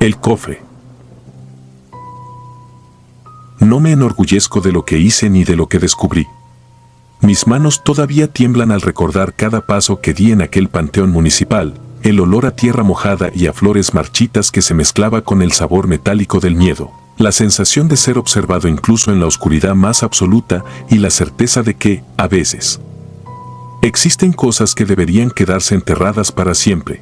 El cofre. No me enorgullezco de lo que hice ni de lo que descubrí. Mis manos todavía tiemblan al recordar cada paso que di en aquel panteón municipal, el olor a tierra mojada y a flores marchitas que se mezclaba con el sabor metálico del miedo, la sensación de ser observado incluso en la oscuridad más absoluta y la certeza de que, a veces, existen cosas que deberían quedarse enterradas para siempre.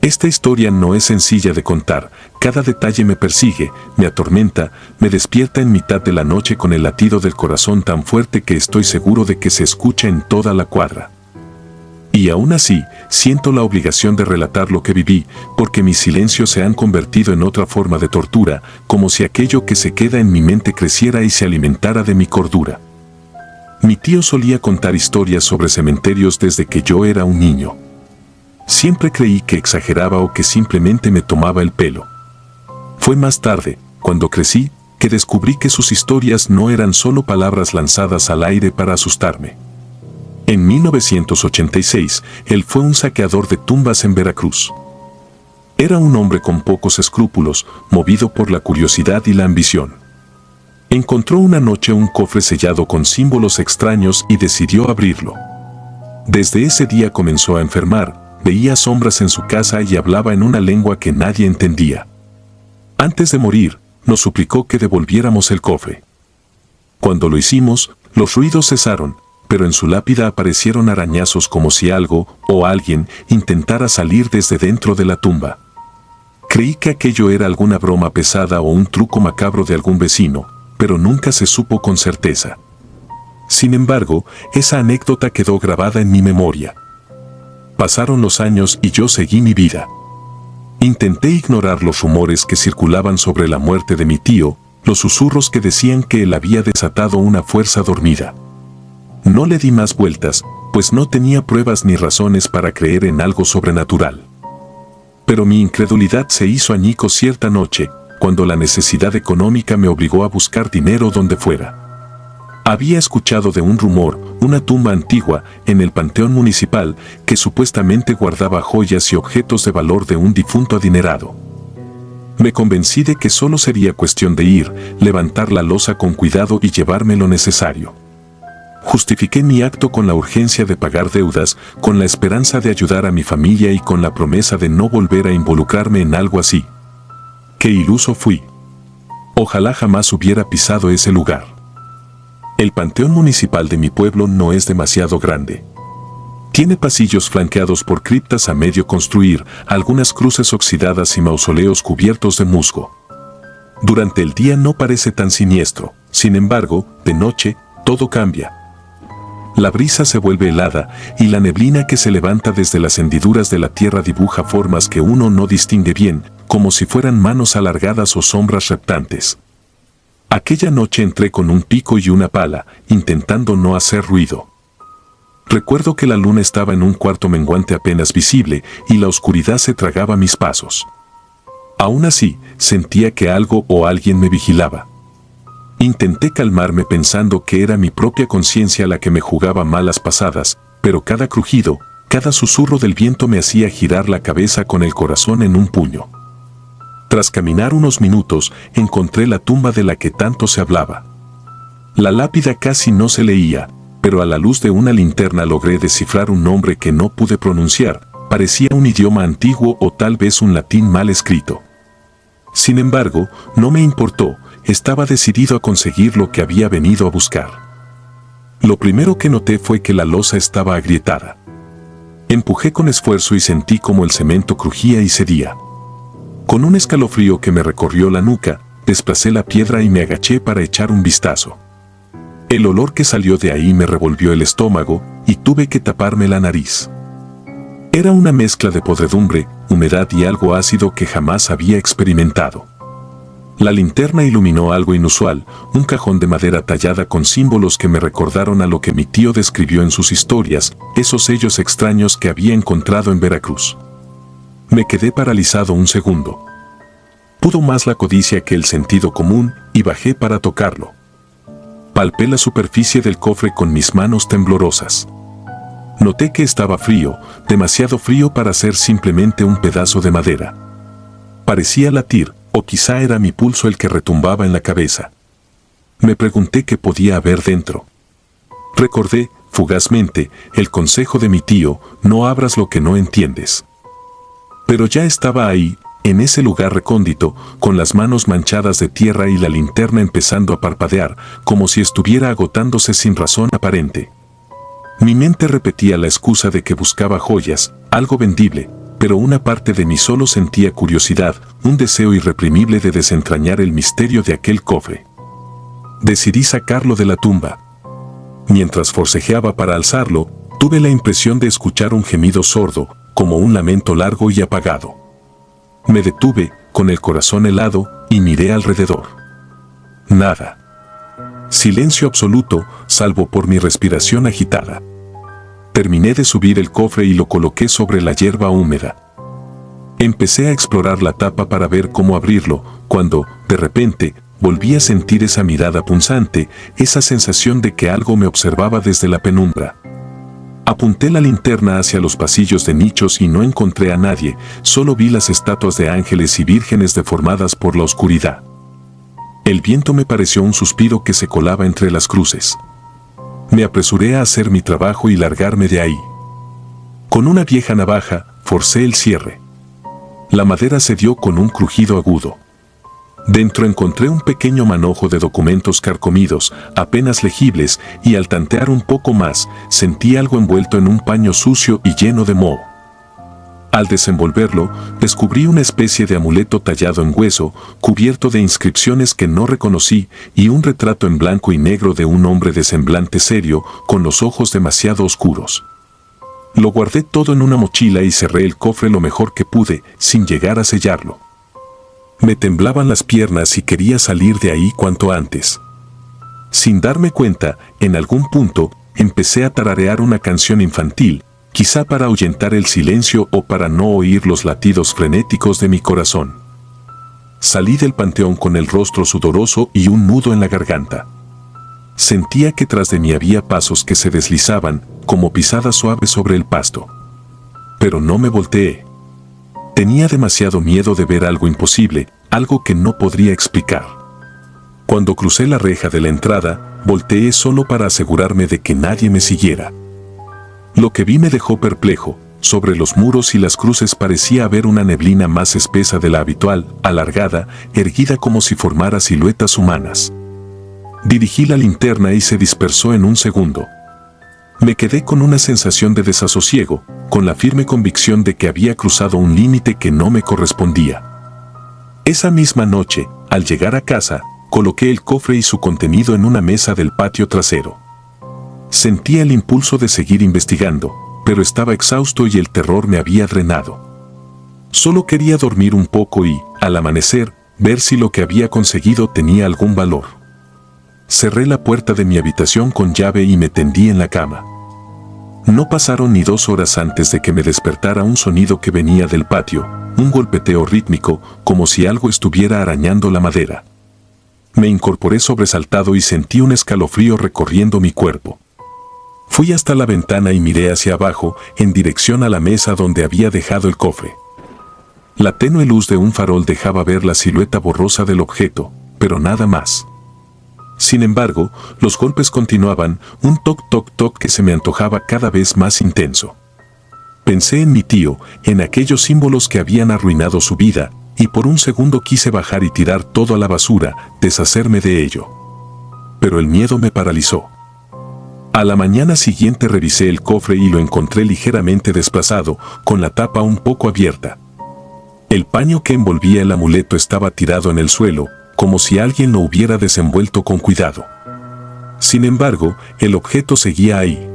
Esta historia no es sencilla de contar, cada detalle me persigue, me atormenta, me despierta en mitad de la noche con el latido del corazón tan fuerte que estoy seguro de que se escucha en toda la cuadra. Y aún así, siento la obligación de relatar lo que viví, porque mis silencios se han convertido en otra forma de tortura, como si aquello que se queda en mi mente creciera y se alimentara de mi cordura. Mi tío solía contar historias sobre cementerios desde que yo era un niño. Siempre creí que exageraba o que simplemente me tomaba el pelo. Fue más tarde, cuando crecí, que descubrí que sus historias no eran solo palabras lanzadas al aire para asustarme. En 1986, él fue un saqueador de tumbas en Veracruz. Era un hombre con pocos escrúpulos, movido por la curiosidad y la ambición. Encontró una noche un cofre sellado con símbolos extraños y decidió abrirlo. Desde ese día comenzó a enfermar. Veía sombras en su casa y hablaba en una lengua que nadie entendía. Antes de morir, nos suplicó que devolviéramos el cofre. Cuando lo hicimos, los ruidos cesaron, pero en su lápida aparecieron arañazos como si algo o alguien intentara salir desde dentro de la tumba. Creí que aquello era alguna broma pesada o un truco macabro de algún vecino, pero nunca se supo con certeza. Sin embargo, esa anécdota quedó grabada en mi memoria. Pasaron los años y yo seguí mi vida. Intenté ignorar los rumores que circulaban sobre la muerte de mi tío, los susurros que decían que él había desatado una fuerza dormida. No le di más vueltas, pues no tenía pruebas ni razones para creer en algo sobrenatural. Pero mi incredulidad se hizo añicos cierta noche, cuando la necesidad económica me obligó a buscar dinero donde fuera. Había escuchado de un rumor, una tumba antigua, en el panteón municipal, que supuestamente guardaba joyas y objetos de valor de un difunto adinerado. Me convencí de que solo sería cuestión de ir, levantar la losa con cuidado y llevarme lo necesario. Justifiqué mi acto con la urgencia de pagar deudas, con la esperanza de ayudar a mi familia y con la promesa de no volver a involucrarme en algo así. Qué iluso fui. Ojalá jamás hubiera pisado ese lugar. El panteón municipal de mi pueblo no es demasiado grande. Tiene pasillos flanqueados por criptas a medio construir, algunas cruces oxidadas y mausoleos cubiertos de musgo. Durante el día no parece tan siniestro, sin embargo, de noche, todo cambia. La brisa se vuelve helada y la neblina que se levanta desde las hendiduras de la tierra dibuja formas que uno no distingue bien, como si fueran manos alargadas o sombras reptantes. Aquella noche entré con un pico y una pala, intentando no hacer ruido. Recuerdo que la luna estaba en un cuarto menguante apenas visible y la oscuridad se tragaba mis pasos. Aún así, sentía que algo o alguien me vigilaba. Intenté calmarme pensando que era mi propia conciencia la que me jugaba malas pasadas, pero cada crujido, cada susurro del viento me hacía girar la cabeza con el corazón en un puño. Tras caminar unos minutos, encontré la tumba de la que tanto se hablaba. La lápida casi no se leía, pero a la luz de una linterna logré descifrar un nombre que no pude pronunciar, parecía un idioma antiguo o tal vez un latín mal escrito. Sin embargo, no me importó, estaba decidido a conseguir lo que había venido a buscar. Lo primero que noté fue que la losa estaba agrietada. Empujé con esfuerzo y sentí como el cemento crujía y cedía. Con un escalofrío que me recorrió la nuca, desplacé la piedra y me agaché para echar un vistazo. El olor que salió de ahí me revolvió el estómago y tuve que taparme la nariz. Era una mezcla de podredumbre, humedad y algo ácido que jamás había experimentado. La linterna iluminó algo inusual, un cajón de madera tallada con símbolos que me recordaron a lo que mi tío describió en sus historias, esos sellos extraños que había encontrado en Veracruz. Me quedé paralizado un segundo. Pudo más la codicia que el sentido común y bajé para tocarlo. Palpé la superficie del cofre con mis manos temblorosas. Noté que estaba frío, demasiado frío para ser simplemente un pedazo de madera. Parecía latir, o quizá era mi pulso el que retumbaba en la cabeza. Me pregunté qué podía haber dentro. Recordé, fugazmente, el consejo de mi tío: no abras lo que no entiendes. Pero ya estaba ahí, en ese lugar recóndito, con las manos manchadas de tierra y la linterna empezando a parpadear, como si estuviera agotándose sin razón aparente. Mi mente repetía la excusa de que buscaba joyas, algo vendible, pero una parte de mí solo sentía curiosidad, un deseo irreprimible de desentrañar el misterio de aquel cofre. Decidí sacarlo de la tumba. Mientras forcejeaba para alzarlo, tuve la impresión de escuchar un gemido sordo, como un lamento largo y apagado. Me detuve, con el corazón helado, y miré alrededor. Nada. Silencio absoluto, salvo por mi respiración agitada. Terminé de subir el cofre y lo coloqué sobre la hierba húmeda. Empecé a explorar la tapa para ver cómo abrirlo, cuando, de repente, volví a sentir esa mirada punzante, esa sensación de que algo me observaba desde la penumbra. Apunté la linterna hacia los pasillos de nichos y no encontré a nadie, solo vi las estatuas de ángeles y vírgenes deformadas por la oscuridad. El viento me pareció un suspiro que se colaba entre las cruces. Me apresuré a hacer mi trabajo y largarme de ahí. Con una vieja navaja, forcé el cierre. La madera cedió con un crujido agudo. Dentro encontré un pequeño manojo de documentos carcomidos, apenas legibles, y al tantear un poco más, sentí algo envuelto en un paño sucio y lleno de moho. Al desenvolverlo, descubrí una especie de amuleto tallado en hueso, cubierto de inscripciones que no reconocí, y un retrato en blanco y negro de un hombre de semblante serio, con los ojos demasiado oscuros. Lo guardé todo en una mochila y cerré el cofre lo mejor que pude, sin llegar a sellarlo. Me temblaban las piernas y quería salir de ahí cuanto antes. Sin darme cuenta, en algún punto, empecé a tararear una canción infantil, quizá para ahuyentar el silencio o para no oír los latidos frenéticos de mi corazón. Salí del panteón con el rostro sudoroso y un nudo en la garganta. Sentía que tras de mí había pasos que se deslizaban, como pisadas suaves sobre el pasto. Pero no me volteé. Tenía demasiado miedo de ver algo imposible, algo que no podría explicar. Cuando crucé la reja de la entrada, volteé solo para asegurarme de que nadie me siguiera. Lo que vi me dejó perplejo. Sobre los muros y las cruces parecía haber una neblina más espesa de la habitual, alargada, erguida como si formara siluetas humanas. Dirigí la linterna y se dispersó en un segundo. Me quedé con una sensación de desasosiego, con la firme convicción de que había cruzado un límite que no me correspondía. Esa misma noche, al llegar a casa, coloqué el cofre y su contenido en una mesa del patio trasero. Sentía el impulso de seguir investigando, pero estaba exhausto y el terror me había drenado. Solo quería dormir un poco y, al amanecer, ver si lo que había conseguido tenía algún valor. Cerré la puerta de mi habitación con llave y me tendí en la cama. No pasaron ni 2 horas antes de que me despertara un sonido que venía del patio, un golpeteo rítmico, como si algo estuviera arañando la madera. Me incorporé sobresaltado y sentí un escalofrío recorriendo mi cuerpo. Fui hasta la ventana y miré hacia abajo, en dirección a la mesa donde había dejado el cofre. La tenue luz de un farol dejaba ver la silueta borrosa del objeto, pero nada más. Sin embargo, los golpes continuaban, un toc-toc-toc que se me antojaba cada vez más intenso. Pensé en mi tío, en aquellos símbolos que habían arruinado su vida, y por un segundo quise bajar y tirar todo a la basura, deshacerme de ello. Pero el miedo me paralizó. A la mañana siguiente revisé el cofre y lo encontré ligeramente desplazado, con la tapa un poco abierta. El paño que envolvía el amuleto estaba tirado en el suelo, como si alguien lo hubiera desenvuelto con cuidado. Sin embargo, el objeto seguía ahí.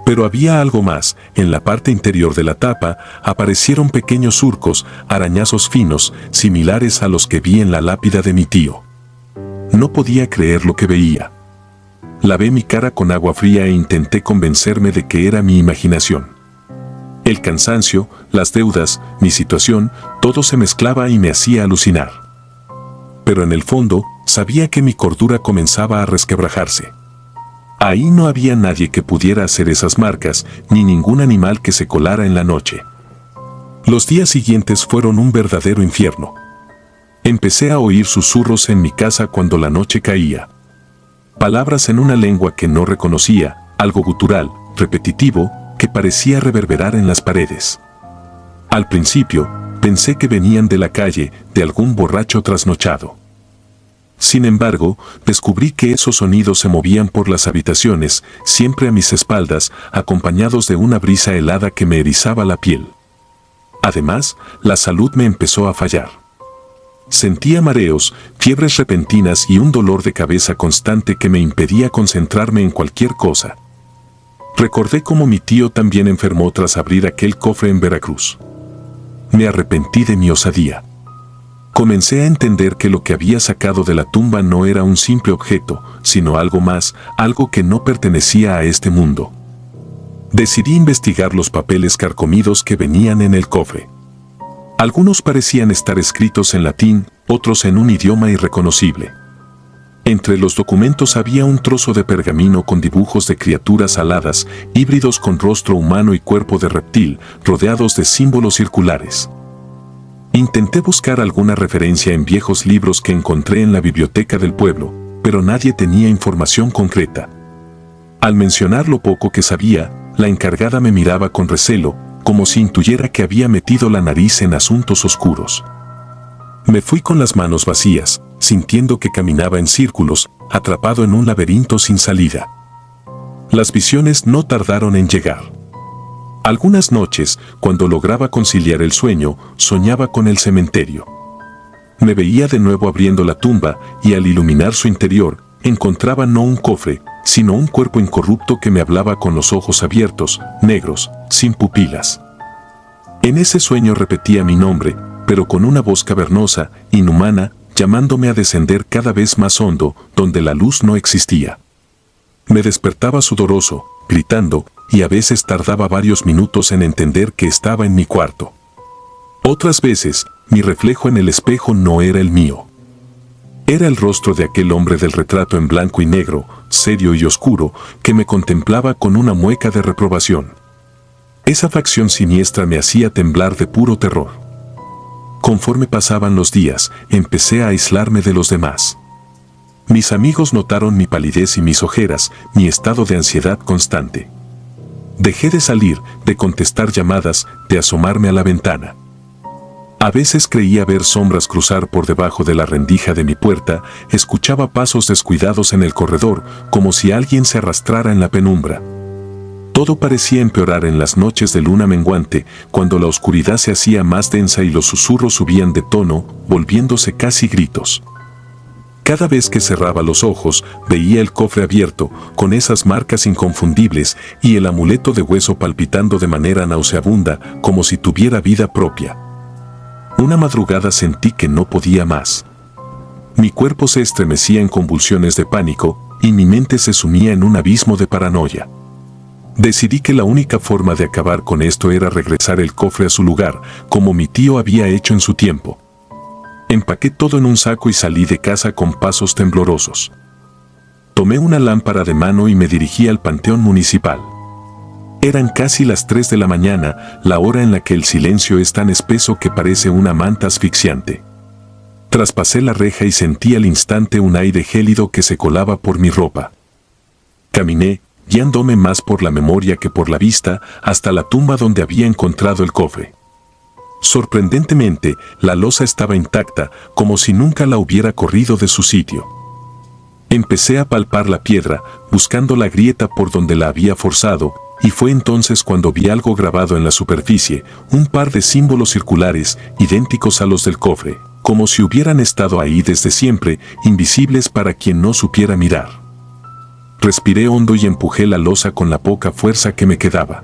Pero había algo más. En la parte interior de la tapa aparecieron pequeños surcos, arañazos finos, similares a los que vi en la lápida de mi tío. No podía creer lo que veía. Lavé mi cara con agua fría e intenté convencerme de que era mi imaginación. El cansancio, las deudas, mi situación, todo se mezclaba y me hacía alucinar. Pero en el fondo, sabía que mi cordura comenzaba a resquebrajarse. Ahí no había nadie que pudiera hacer esas marcas, ni ningún animal que se colara en la noche. Los días siguientes fueron un verdadero infierno. Empecé a oír susurros en mi casa cuando la noche caía. Palabras en una lengua que no reconocía, algo gutural, repetitivo, que parecía reverberar en las paredes. Al principio, pensé que venían de la calle, de algún borracho trasnochado. Sin embargo, descubrí que esos sonidos se movían por las habitaciones, siempre a mis espaldas, acompañados de una brisa helada que me erizaba la piel. Además, la salud me empezó a fallar. Sentía mareos, fiebres repentinas y un dolor de cabeza constante que me impedía concentrarme en cualquier cosa. Recordé cómo mi tío también enfermó tras abrir aquel cofre en Veracruz. Me arrepentí de mi osadía. Comencé a entender que lo que había sacado de la tumba no era un simple objeto, sino algo más, algo que no pertenecía a este mundo. Decidí investigar los papeles carcomidos que venían en el cofre. Algunos parecían estar escritos en latín, otros en un idioma irreconocible. Entre los documentos había un trozo de pergamino con dibujos de criaturas aladas, híbridos con rostro humano y cuerpo de reptil, rodeados de símbolos circulares. Intenté buscar alguna referencia en viejos libros que encontré en la biblioteca del pueblo, pero nadie tenía información concreta. Al mencionar lo poco que sabía, la encargada me miraba con recelo, como si intuyera que había metido la nariz en asuntos oscuros. Me fui con las manos vacías, sintiendo que caminaba en círculos, atrapado en un laberinto sin salida. Las visiones no tardaron en llegar. Algunas noches, cuando lograba conciliar el sueño, soñaba con el cementerio. Me veía de nuevo abriendo la tumba y al iluminar su interior, encontraba no un cofre, sino un cuerpo incorrupto que me hablaba con los ojos abiertos, negros, sin pupilas. En ese sueño repetía mi nombre, pero con una voz cavernosa, inhumana, llamándome a descender cada vez más hondo, donde la luz no existía. Me despertaba sudoroso, gritando, y a veces tardaba varios minutos en entender que estaba en mi cuarto. Otras veces, mi reflejo en el espejo no era el mío. Era el rostro de aquel hombre del retrato en blanco y negro, serio y oscuro, que me contemplaba con una mueca de reprobación. Esa facción siniestra me hacía temblar de puro terror. Conforme pasaban los días, empecé a aislarme de los demás. Mis amigos notaron mi palidez y mis ojeras, mi estado de ansiedad constante. Dejé de salir, de contestar llamadas, de asomarme a la ventana. A veces creía ver sombras cruzar por debajo de la rendija de mi puerta, escuchaba pasos descuidados en el corredor, como si alguien se arrastrara en la penumbra. Todo parecía empeorar en las noches de luna menguante, cuando la oscuridad se hacía más densa y los susurros subían de tono, volviéndose casi gritos. Cada vez que cerraba los ojos, veía el cofre abierto, con esas marcas inconfundibles, y el amuleto de hueso palpitando de manera nauseabunda, como si tuviera vida propia. Una madrugada sentí que no podía más. Mi cuerpo se estremecía en convulsiones de pánico, y mi mente se sumía en un abismo de paranoia. Decidí que la única forma de acabar con esto era regresar el cofre a su lugar, como mi tío había hecho en su tiempo. Empaqué todo en un saco y salí de casa con pasos temblorosos. Tomé una lámpara de mano y me dirigí al panteón municipal. Eran casi las 3 de la mañana, la hora en la que el silencio es tan espeso que parece una manta asfixiante. Traspasé la reja y sentí al instante un aire gélido que se colaba por mi ropa. Caminé, guiándome más por la memoria que por la vista, hasta la tumba donde había encontrado el cofre. Sorprendentemente, la losa estaba intacta, como si nunca la hubiera corrido de su sitio. Empecé a palpar la piedra, buscando la grieta por donde la había forzado, y fue entonces cuando vi algo grabado en la superficie, un par de símbolos circulares, idénticos a los del cofre, como si hubieran estado ahí desde siempre, invisibles para quien no supiera mirar. Respiré hondo y empujé la losa con la poca fuerza que me quedaba.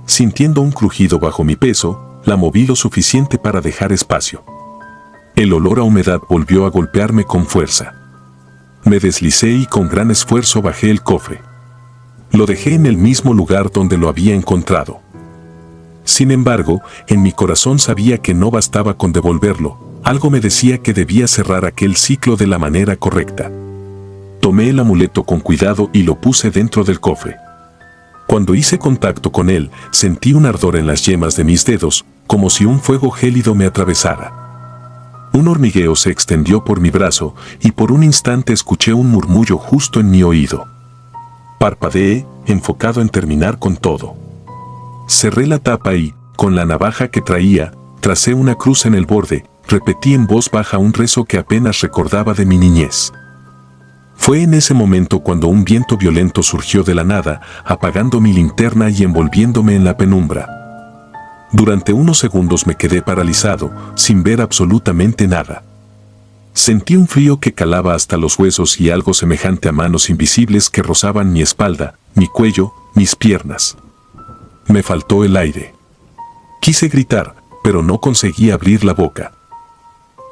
Sintiendo un crujido bajo mi peso, la moví lo suficiente para dejar espacio. El olor a humedad volvió a golpearme con fuerza. Me deslicé y con gran esfuerzo bajé el cofre. Lo dejé en el mismo lugar donde lo había encontrado. Sin embargo, en mi corazón sabía que no bastaba con devolverlo, algo me decía que debía cerrar aquel ciclo de la manera correcta. Tomé el amuleto con cuidado y lo puse dentro del cofre. Cuando hice contacto con él, sentí un ardor en las yemas de mis dedos, como si un fuego gélido me atravesara. Un hormigueo se extendió por mi brazo y por un instante escuché un murmullo justo en mi oído. Parpadeé, enfocado en terminar con todo. Cerré la tapa y, con la navaja que traía, tracé una cruz en el borde, repetí en voz baja un rezo que apenas recordaba de mi niñez. Fue en ese momento cuando un viento violento surgió de la nada, apagando mi linterna y envolviéndome en la penumbra. Durante unos segundos me quedé paralizado, sin ver absolutamente nada. Sentí un frío que calaba hasta los huesos y algo semejante a manos invisibles que rozaban mi espalda, mi cuello, mis piernas. Me faltó el aire. Quise gritar, pero no conseguí abrir la boca.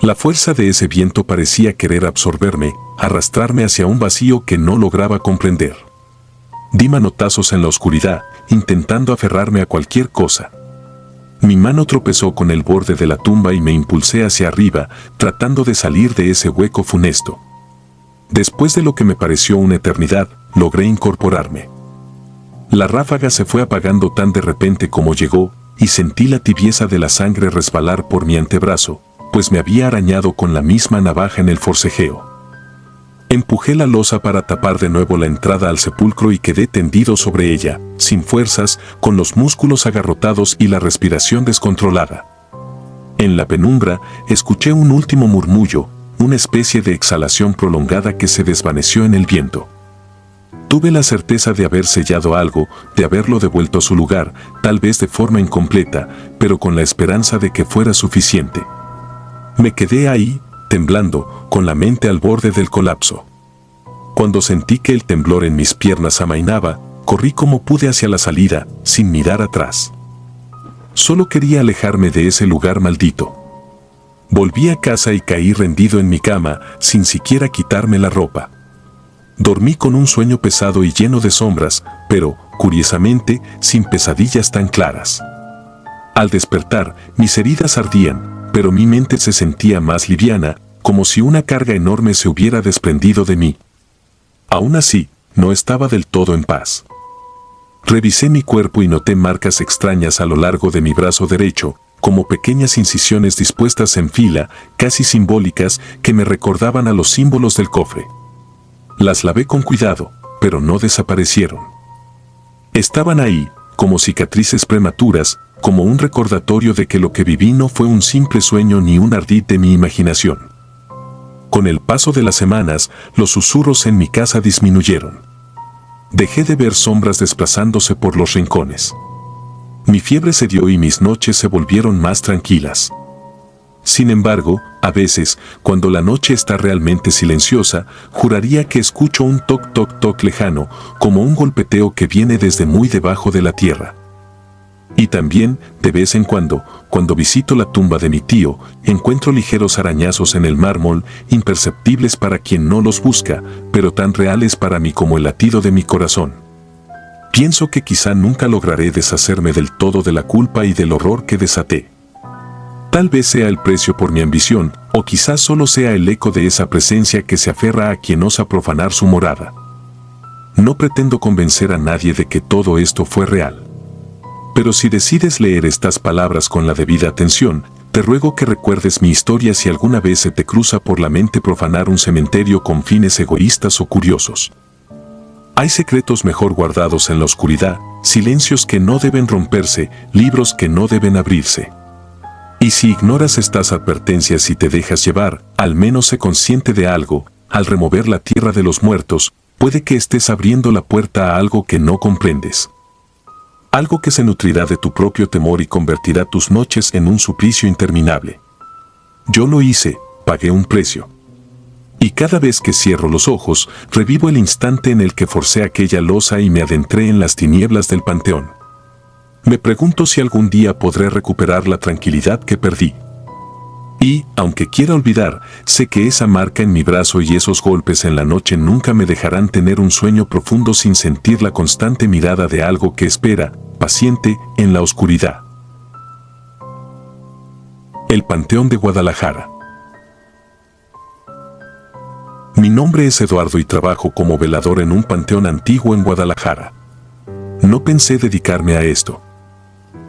La fuerza de ese viento parecía querer absorberme, arrastrarme hacia un vacío que no lograba comprender. Di manotazos en la oscuridad, intentando aferrarme a cualquier cosa. Mi mano tropezó con el borde de la tumba y me impulsé hacia arriba, tratando de salir de ese hueco funesto. Después de lo que me pareció una eternidad, logré incorporarme. La ráfaga se fue apagando tan de repente como llegó, y sentí la tibieza de la sangre resbalar por mi antebrazo, pues me había arañado con la misma navaja en el forcejeo. Empujé la losa para tapar de nuevo la entrada al sepulcro y quedé tendido sobre ella, sin fuerzas, con los músculos agarrotados y la respiración descontrolada. En la penumbra, escuché un último murmullo, una especie de exhalación prolongada que se desvaneció en el viento. Tuve la certeza de haber sellado algo, de haberlo devuelto a su lugar, tal vez de forma incompleta, pero con la esperanza de que fuera suficiente. Me quedé ahí, temblando, con la mente al borde del colapso. Cuando sentí que el temblor en mis piernas amainaba, corrí como pude hacia la salida, sin mirar atrás. Solo quería alejarme de ese lugar maldito. Volví a casa y caí rendido en mi cama, sin siquiera quitarme la ropa. Dormí con un sueño pesado y lleno de sombras, pero, curiosamente, sin pesadillas tan claras. Al despertar, mis heridas ardían, pero mi mente se sentía más liviana, como si una carga enorme se hubiera desprendido de mí. Aún así, no estaba del todo en paz. Revisé mi cuerpo y noté marcas extrañas a lo largo de mi brazo derecho, como pequeñas incisiones dispuestas en fila, casi simbólicas, que me recordaban a los símbolos del cofre. Las lavé con cuidado, pero no desaparecieron. Estaban ahí, como cicatrices prematuras, como un recordatorio de que lo que viví no fue un simple sueño ni un ardid de mi imaginación. Con el paso de las semanas, los susurros en mi casa disminuyeron. Dejé de ver sombras desplazándose por los rincones. Mi fiebre cedió y mis noches se volvieron más tranquilas. Sin embargo, a veces, cuando la noche está realmente silenciosa, juraría que escucho un toc toc toc lejano, como un golpeteo que viene desde muy debajo de la tierra. Y también, de vez en cuando visito la tumba de mi tío, encuentro ligeros arañazos en el mármol, imperceptibles para quien no los busca, pero tan reales para mí como el latido de mi corazón. Pienso que quizá nunca lograré deshacerme del todo de la culpa y del horror que desaté. Tal vez sea el precio por mi ambición, o quizás solo sea el eco de esa presencia que se aferra a quien osa profanar su morada. No pretendo convencer a nadie de que todo esto fue real. Pero si decides leer estas palabras con la debida atención, te ruego que recuerdes mi historia si alguna vez se te cruza por la mente profanar un cementerio con fines egoístas o curiosos. Hay secretos mejor guardados en la oscuridad, silencios que no deben romperse, libros que no deben abrirse. Y si ignoras estas advertencias y te dejas llevar, al menos sé consciente de algo: al remover la tierra de los muertos, puede que estés abriendo la puerta a algo que no comprendes. Algo que se nutrirá de tu propio temor y convertirá tus noches en un suplicio interminable. Yo lo hice, pagué un precio. Y cada vez que cierro los ojos, revivo el instante en el que forcé aquella losa y me adentré en las tinieblas del panteón. Me pregunto si algún día podré recuperar la tranquilidad que perdí. Y, aunque quiera olvidar, sé que esa marca en mi brazo y esos golpes en la noche nunca me dejarán tener un sueño profundo sin sentir la constante mirada de algo que espera, paciente, en la oscuridad. El Panteón de Guadalajara. Mi nombre es Eduardo y trabajo como velador en un panteón antiguo en Guadalajara. No pensé dedicarme a esto.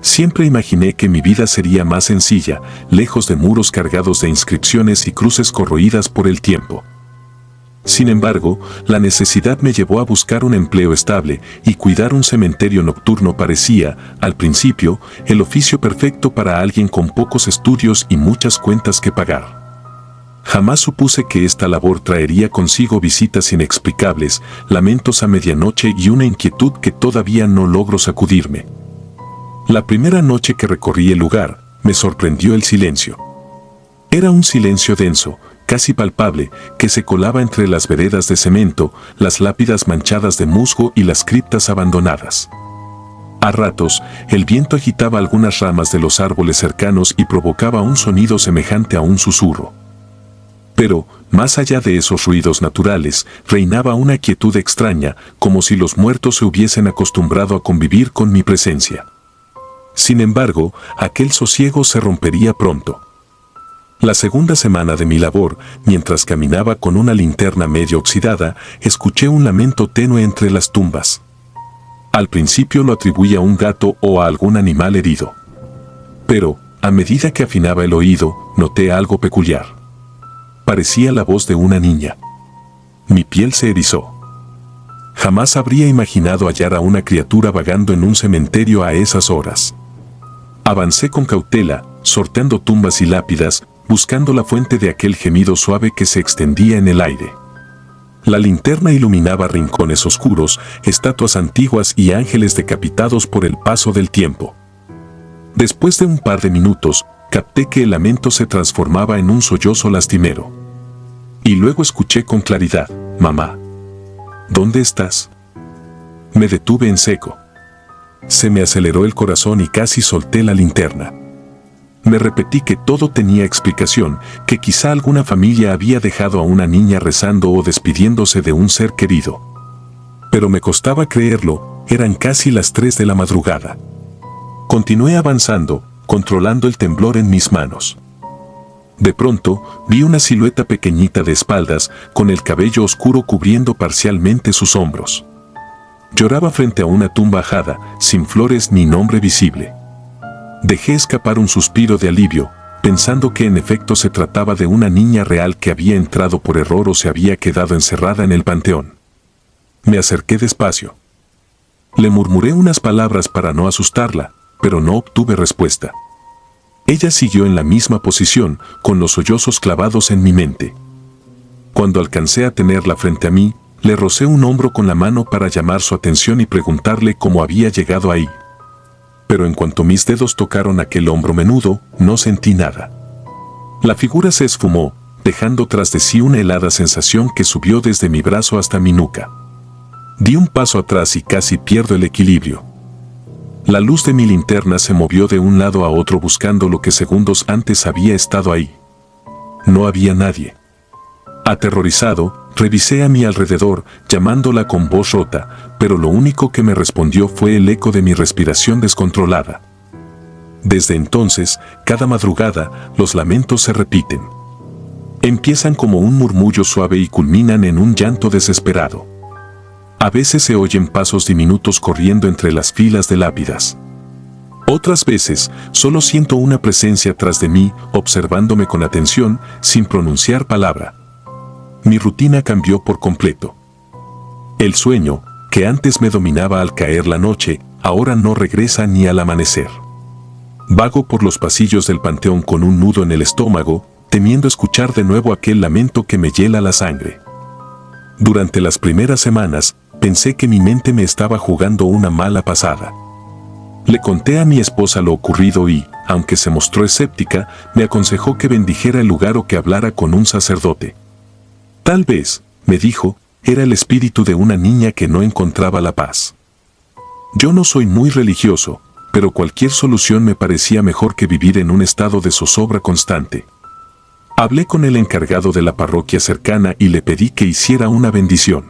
Siempre imaginé que mi vida sería más sencilla, lejos de muros cargados de inscripciones y cruces corroídas por el tiempo. Sin embargo, la necesidad me llevó a buscar un empleo estable y cuidar un cementerio nocturno parecía, al principio, el oficio perfecto para alguien con pocos estudios y muchas cuentas que pagar. Jamás supuse que esta labor traería consigo visitas inexplicables, lamentos a medianoche y una inquietud que todavía no logro sacudirme. La primera noche que recorrí el lugar, me sorprendió el silencio. Era un silencio denso, casi palpable, que se colaba entre las veredas de cemento, las lápidas manchadas de musgo y las criptas abandonadas. A ratos, el viento agitaba algunas ramas de los árboles cercanos y provocaba un sonido semejante a un susurro. Pero, más allá de esos ruidos naturales, reinaba una quietud extraña, como si los muertos se hubiesen acostumbrado a convivir con mi presencia. Sin embargo, aquel sosiego se rompería pronto. La segunda semana de mi labor, mientras caminaba con una linterna medio oxidada, escuché un lamento tenue entre las tumbas. Al principio lo atribuí a un gato o a algún animal herido. Pero, a medida que afinaba el oído, noté algo peculiar. Parecía la voz de una niña. Mi piel se erizó. Jamás habría imaginado hallar a una criatura vagando en un cementerio a esas horas. Avancé con cautela, sorteando tumbas y lápidas, buscando la fuente de aquel gemido suave que se extendía en el aire. La linterna iluminaba rincones oscuros, estatuas antiguas y ángeles decapitados por el paso del tiempo. Después de un par de minutos, capté que el lamento se transformaba en un sollozo lastimero. Y luego escuché con claridad: «Mamá, ¿dónde estás?». Me detuve en seco. Se me aceleró el corazón y casi solté la linterna. Me repetí que todo tenía explicación, que quizá alguna familia había dejado a una niña rezando o despidiéndose de un ser querido. Pero me costaba creerlo, eran casi las 3 de la madrugada. Continué avanzando, controlando el temblor en mis manos. De pronto, vi una silueta pequeñita de espaldas, con el cabello oscuro cubriendo parcialmente sus hombros. Lloraba frente a una tumba ajada, sin flores ni nombre visible. Dejé escapar un suspiro de alivio, pensando que en efecto se trataba de una niña real que había entrado por error o se había quedado encerrada en el panteón. Me acerqué despacio. Le murmuré unas palabras para no asustarla, pero no obtuve respuesta. Ella siguió en la misma posición, con los sollozos clavados en mi mente. Cuando alcancé a tenerla frente a mí, le rocé un hombro con la mano para llamar su atención y preguntarle cómo había llegado ahí. Pero en cuanto mis dedos tocaron aquel hombro menudo, no sentí nada. La figura se esfumó, dejando tras de sí una helada sensación que subió desde mi brazo hasta mi nuca. Di un paso atrás y casi pierdo el equilibrio. La luz de mi linterna se movió de un lado a otro buscando lo que segundos antes había estado ahí. No había nadie. Aterrorizado, revisé a mi alrededor, llamándola con voz rota, pero lo único que me respondió fue el eco de mi respiración descontrolada. Desde entonces, cada madrugada, los lamentos se repiten. Empiezan como un murmullo suave y culminan en un llanto desesperado. A veces se oyen pasos diminutos corriendo entre las filas de lápidas. Otras veces, solo siento una presencia tras de mí, observándome con atención, sin pronunciar palabra. Mi rutina cambió por completo. El sueño, que antes me dominaba al caer la noche, ahora no regresa ni al amanecer. Vago por los pasillos del panteón con un nudo en el estómago, temiendo escuchar de nuevo aquel lamento que me hiela la sangre. Durante las primeras semanas, pensé que mi mente me estaba jugando una mala pasada. Le conté a mi esposa lo ocurrido y, aunque se mostró escéptica, me aconsejó que bendijera el lugar o que hablara con un sacerdote. Tal vez, me dijo, era el espíritu de una niña que no encontraba la paz. Yo no soy muy religioso, pero cualquier solución me parecía mejor que vivir en un estado de zozobra constante. Hablé con el encargado de la parroquia cercana y le pedí que hiciera una bendición.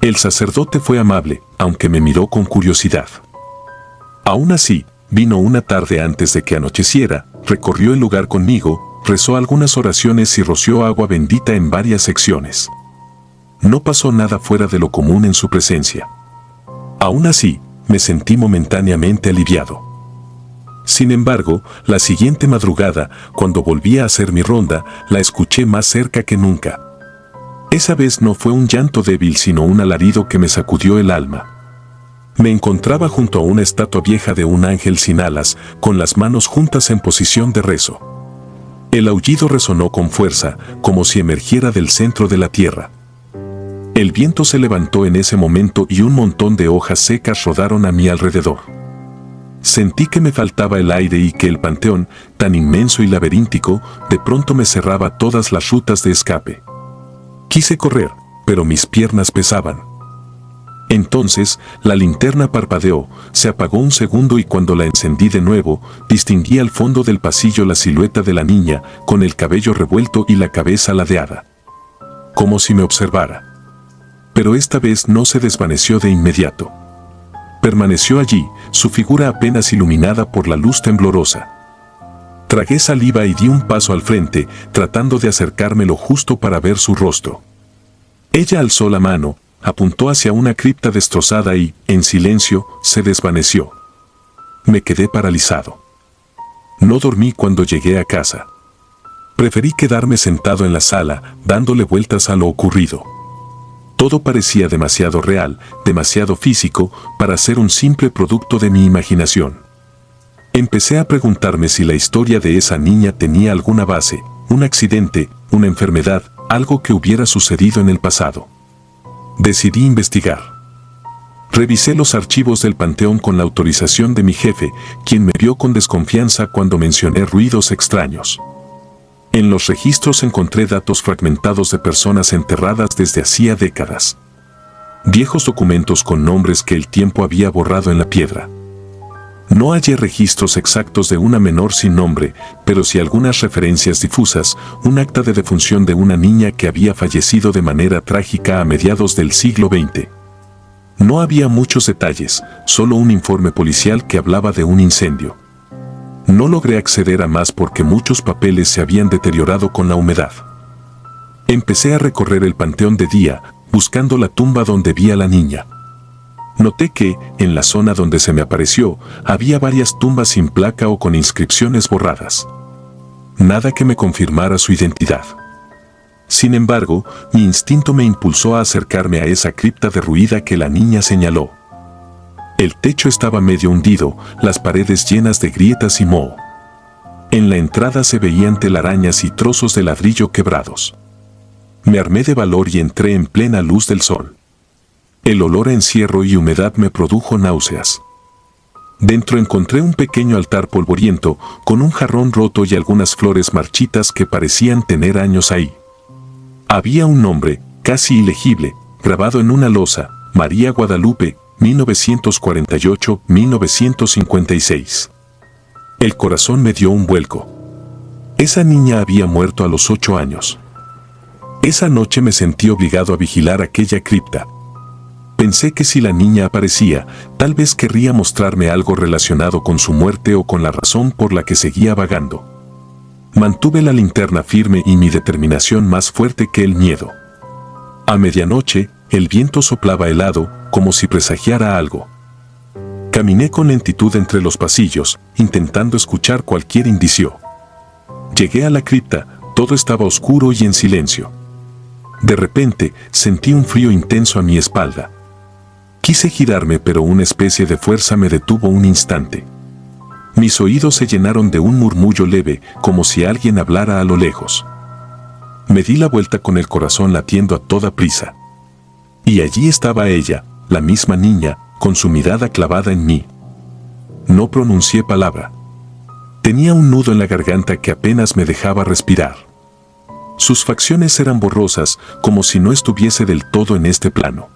El sacerdote fue amable, aunque me miró con curiosidad. Aún así, vino una tarde antes de que anocheciera, recorrió el lugar conmigo, rezó algunas oraciones y roció agua bendita en varias secciones. No pasó nada fuera de lo común en su presencia. Aún así, me sentí momentáneamente aliviado. Sin embargo, la siguiente madrugada, cuando volví a hacer mi ronda, la escuché más cerca que nunca. Esa vez no fue un llanto débil, sino un alarido que me sacudió el alma. Me encontraba junto a una estatua vieja de un ángel sin alas, con las manos juntas en posición de rezo. El aullido resonó con fuerza, como si emergiera del centro de la tierra. El viento se levantó en ese momento y un montón de hojas secas rodaron a mi alrededor. Sentí que me faltaba el aire y que el panteón, tan inmenso y laberíntico, de pronto me cerraba todas las rutas de escape. Quise correr, pero mis piernas pesaban. Entonces, la linterna parpadeó, se apagó un segundo y cuando la encendí de nuevo, distinguí al fondo del pasillo la silueta de la niña, con el cabello revuelto y la cabeza ladeada. Como si me observara. Pero esta vez no se desvaneció de inmediato. Permaneció allí, su figura apenas iluminada por la luz temblorosa. Tragué saliva y di un paso al frente, tratando de acercarme lo justo para ver su rostro. Ella alzó la mano, apuntó hacia una cripta destrozada y, en silencio, se desvaneció. Me quedé paralizado. No dormí cuando llegué a casa. Preferí quedarme sentado en la sala, dándole vueltas a lo ocurrido. Todo parecía demasiado real, demasiado físico, para ser un simple producto de mi imaginación. Empecé a preguntarme si la historia de esa niña tenía alguna base, un accidente, una enfermedad, algo que hubiera sucedido en el pasado. Decidí investigar. Revisé los archivos del panteón con la autorización de mi jefe, quien me vio con desconfianza cuando mencioné ruidos extraños. En los registros encontré datos fragmentados de personas enterradas desde hacía décadas. Viejos documentos con nombres que el tiempo había borrado en la piedra. No hallé registros exactos de una menor sin nombre, pero sí algunas referencias difusas, un acta de defunción de una niña que había fallecido de manera trágica a mediados del siglo XX. No había muchos detalles, solo un informe policial que hablaba de un incendio. No logré acceder a más porque muchos papeles se habían deteriorado con la humedad. Empecé a recorrer el panteón de día, buscando la tumba donde vi a la niña. Noté que, en la zona donde se me apareció, había varias tumbas sin placa o con inscripciones borradas. Nada que me confirmara su identidad. Sin embargo, mi instinto me impulsó a acercarme a esa cripta derruida que la niña señaló. El techo estaba medio hundido, las paredes llenas de grietas y moho. En la entrada se veían telarañas y trozos de ladrillo quebrados. Me armé de valor y entré en plena luz del sol. El olor a encierro y humedad me produjo náuseas. Dentro encontré un pequeño altar polvoriento, con un jarrón roto y algunas flores marchitas que parecían tener años ahí. Había un nombre, casi ilegible, grabado en una losa: María Guadalupe, 1948-1956. El corazón me dio un vuelco. Esa niña había muerto a los 8 años. Esa noche me sentí obligado a vigilar aquella cripta. Pensé que si la niña aparecía, tal vez querría mostrarme algo relacionado con su muerte o con la razón por la que seguía vagando. Mantuve la linterna firme y mi determinación más fuerte que el miedo. A medianoche, el viento soplaba helado, como si presagiara algo. Caminé con lentitud entre los pasillos, intentando escuchar cualquier indicio. Llegué a la cripta, todo estaba oscuro y en silencio. De repente, sentí un frío intenso a mi espalda. Quise girarme, pero una especie de fuerza me detuvo un instante. Mis oídos se llenaron de un murmullo leve, como si alguien hablara a lo lejos. Me di la vuelta con el corazón latiendo a toda prisa. Y allí estaba ella, la misma niña, con su mirada clavada en mí. No pronuncié palabra. Tenía un nudo en la garganta que apenas me dejaba respirar. Sus facciones eran borrosas, como si no estuviese del todo en este plano.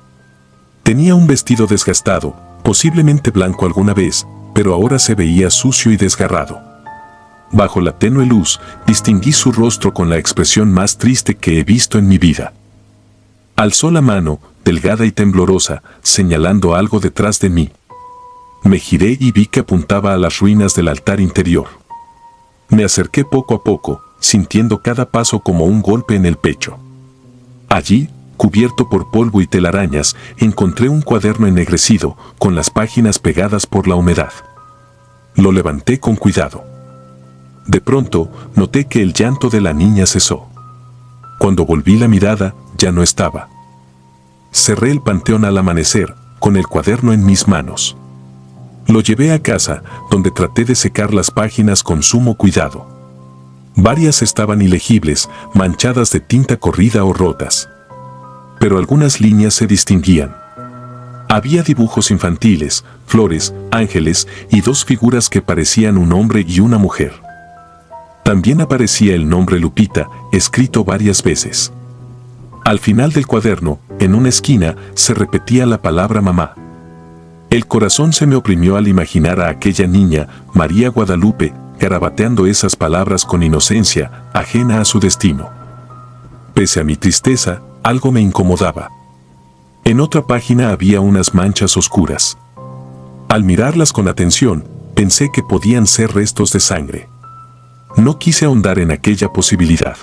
Tenía un vestido desgastado, posiblemente blanco alguna vez, pero ahora se veía sucio y desgarrado. Bajo la tenue luz, distinguí su rostro con la expresión más triste que he visto en mi vida. Alzó la mano, delgada y temblorosa, señalando algo detrás de mí. Me giré y vi que apuntaba a las ruinas del altar interior. Me acerqué poco a poco, sintiendo cada paso como un golpe en el pecho. Allí, cubierto por polvo y telarañas, encontré un cuaderno ennegrecido, con las páginas pegadas por la humedad. Lo levanté con cuidado. De pronto, noté que el llanto de la niña cesó. Cuando volví la mirada, ya no estaba. Cerré el panteón al amanecer, con el cuaderno en mis manos. Lo llevé a casa, donde traté de secar las páginas con sumo cuidado. Varias estaban ilegibles, manchadas de tinta corrida o rotas. Pero algunas líneas se distinguían. Había dibujos infantiles, flores, ángeles y dos figuras que parecían un hombre y una mujer. También aparecía el nombre Lupita, escrito varias veces. Al final del cuaderno, en una esquina, se repetía la palabra mamá. El corazón se me oprimió al imaginar a aquella niña, María Guadalupe, garabateando esas palabras con inocencia, ajena a su destino. Pese a mi tristeza, algo me incomodaba. En otra página había unas manchas oscuras. Al mirarlas con atención, pensé que podían ser restos de sangre. No quise ahondar en aquella posibilidad.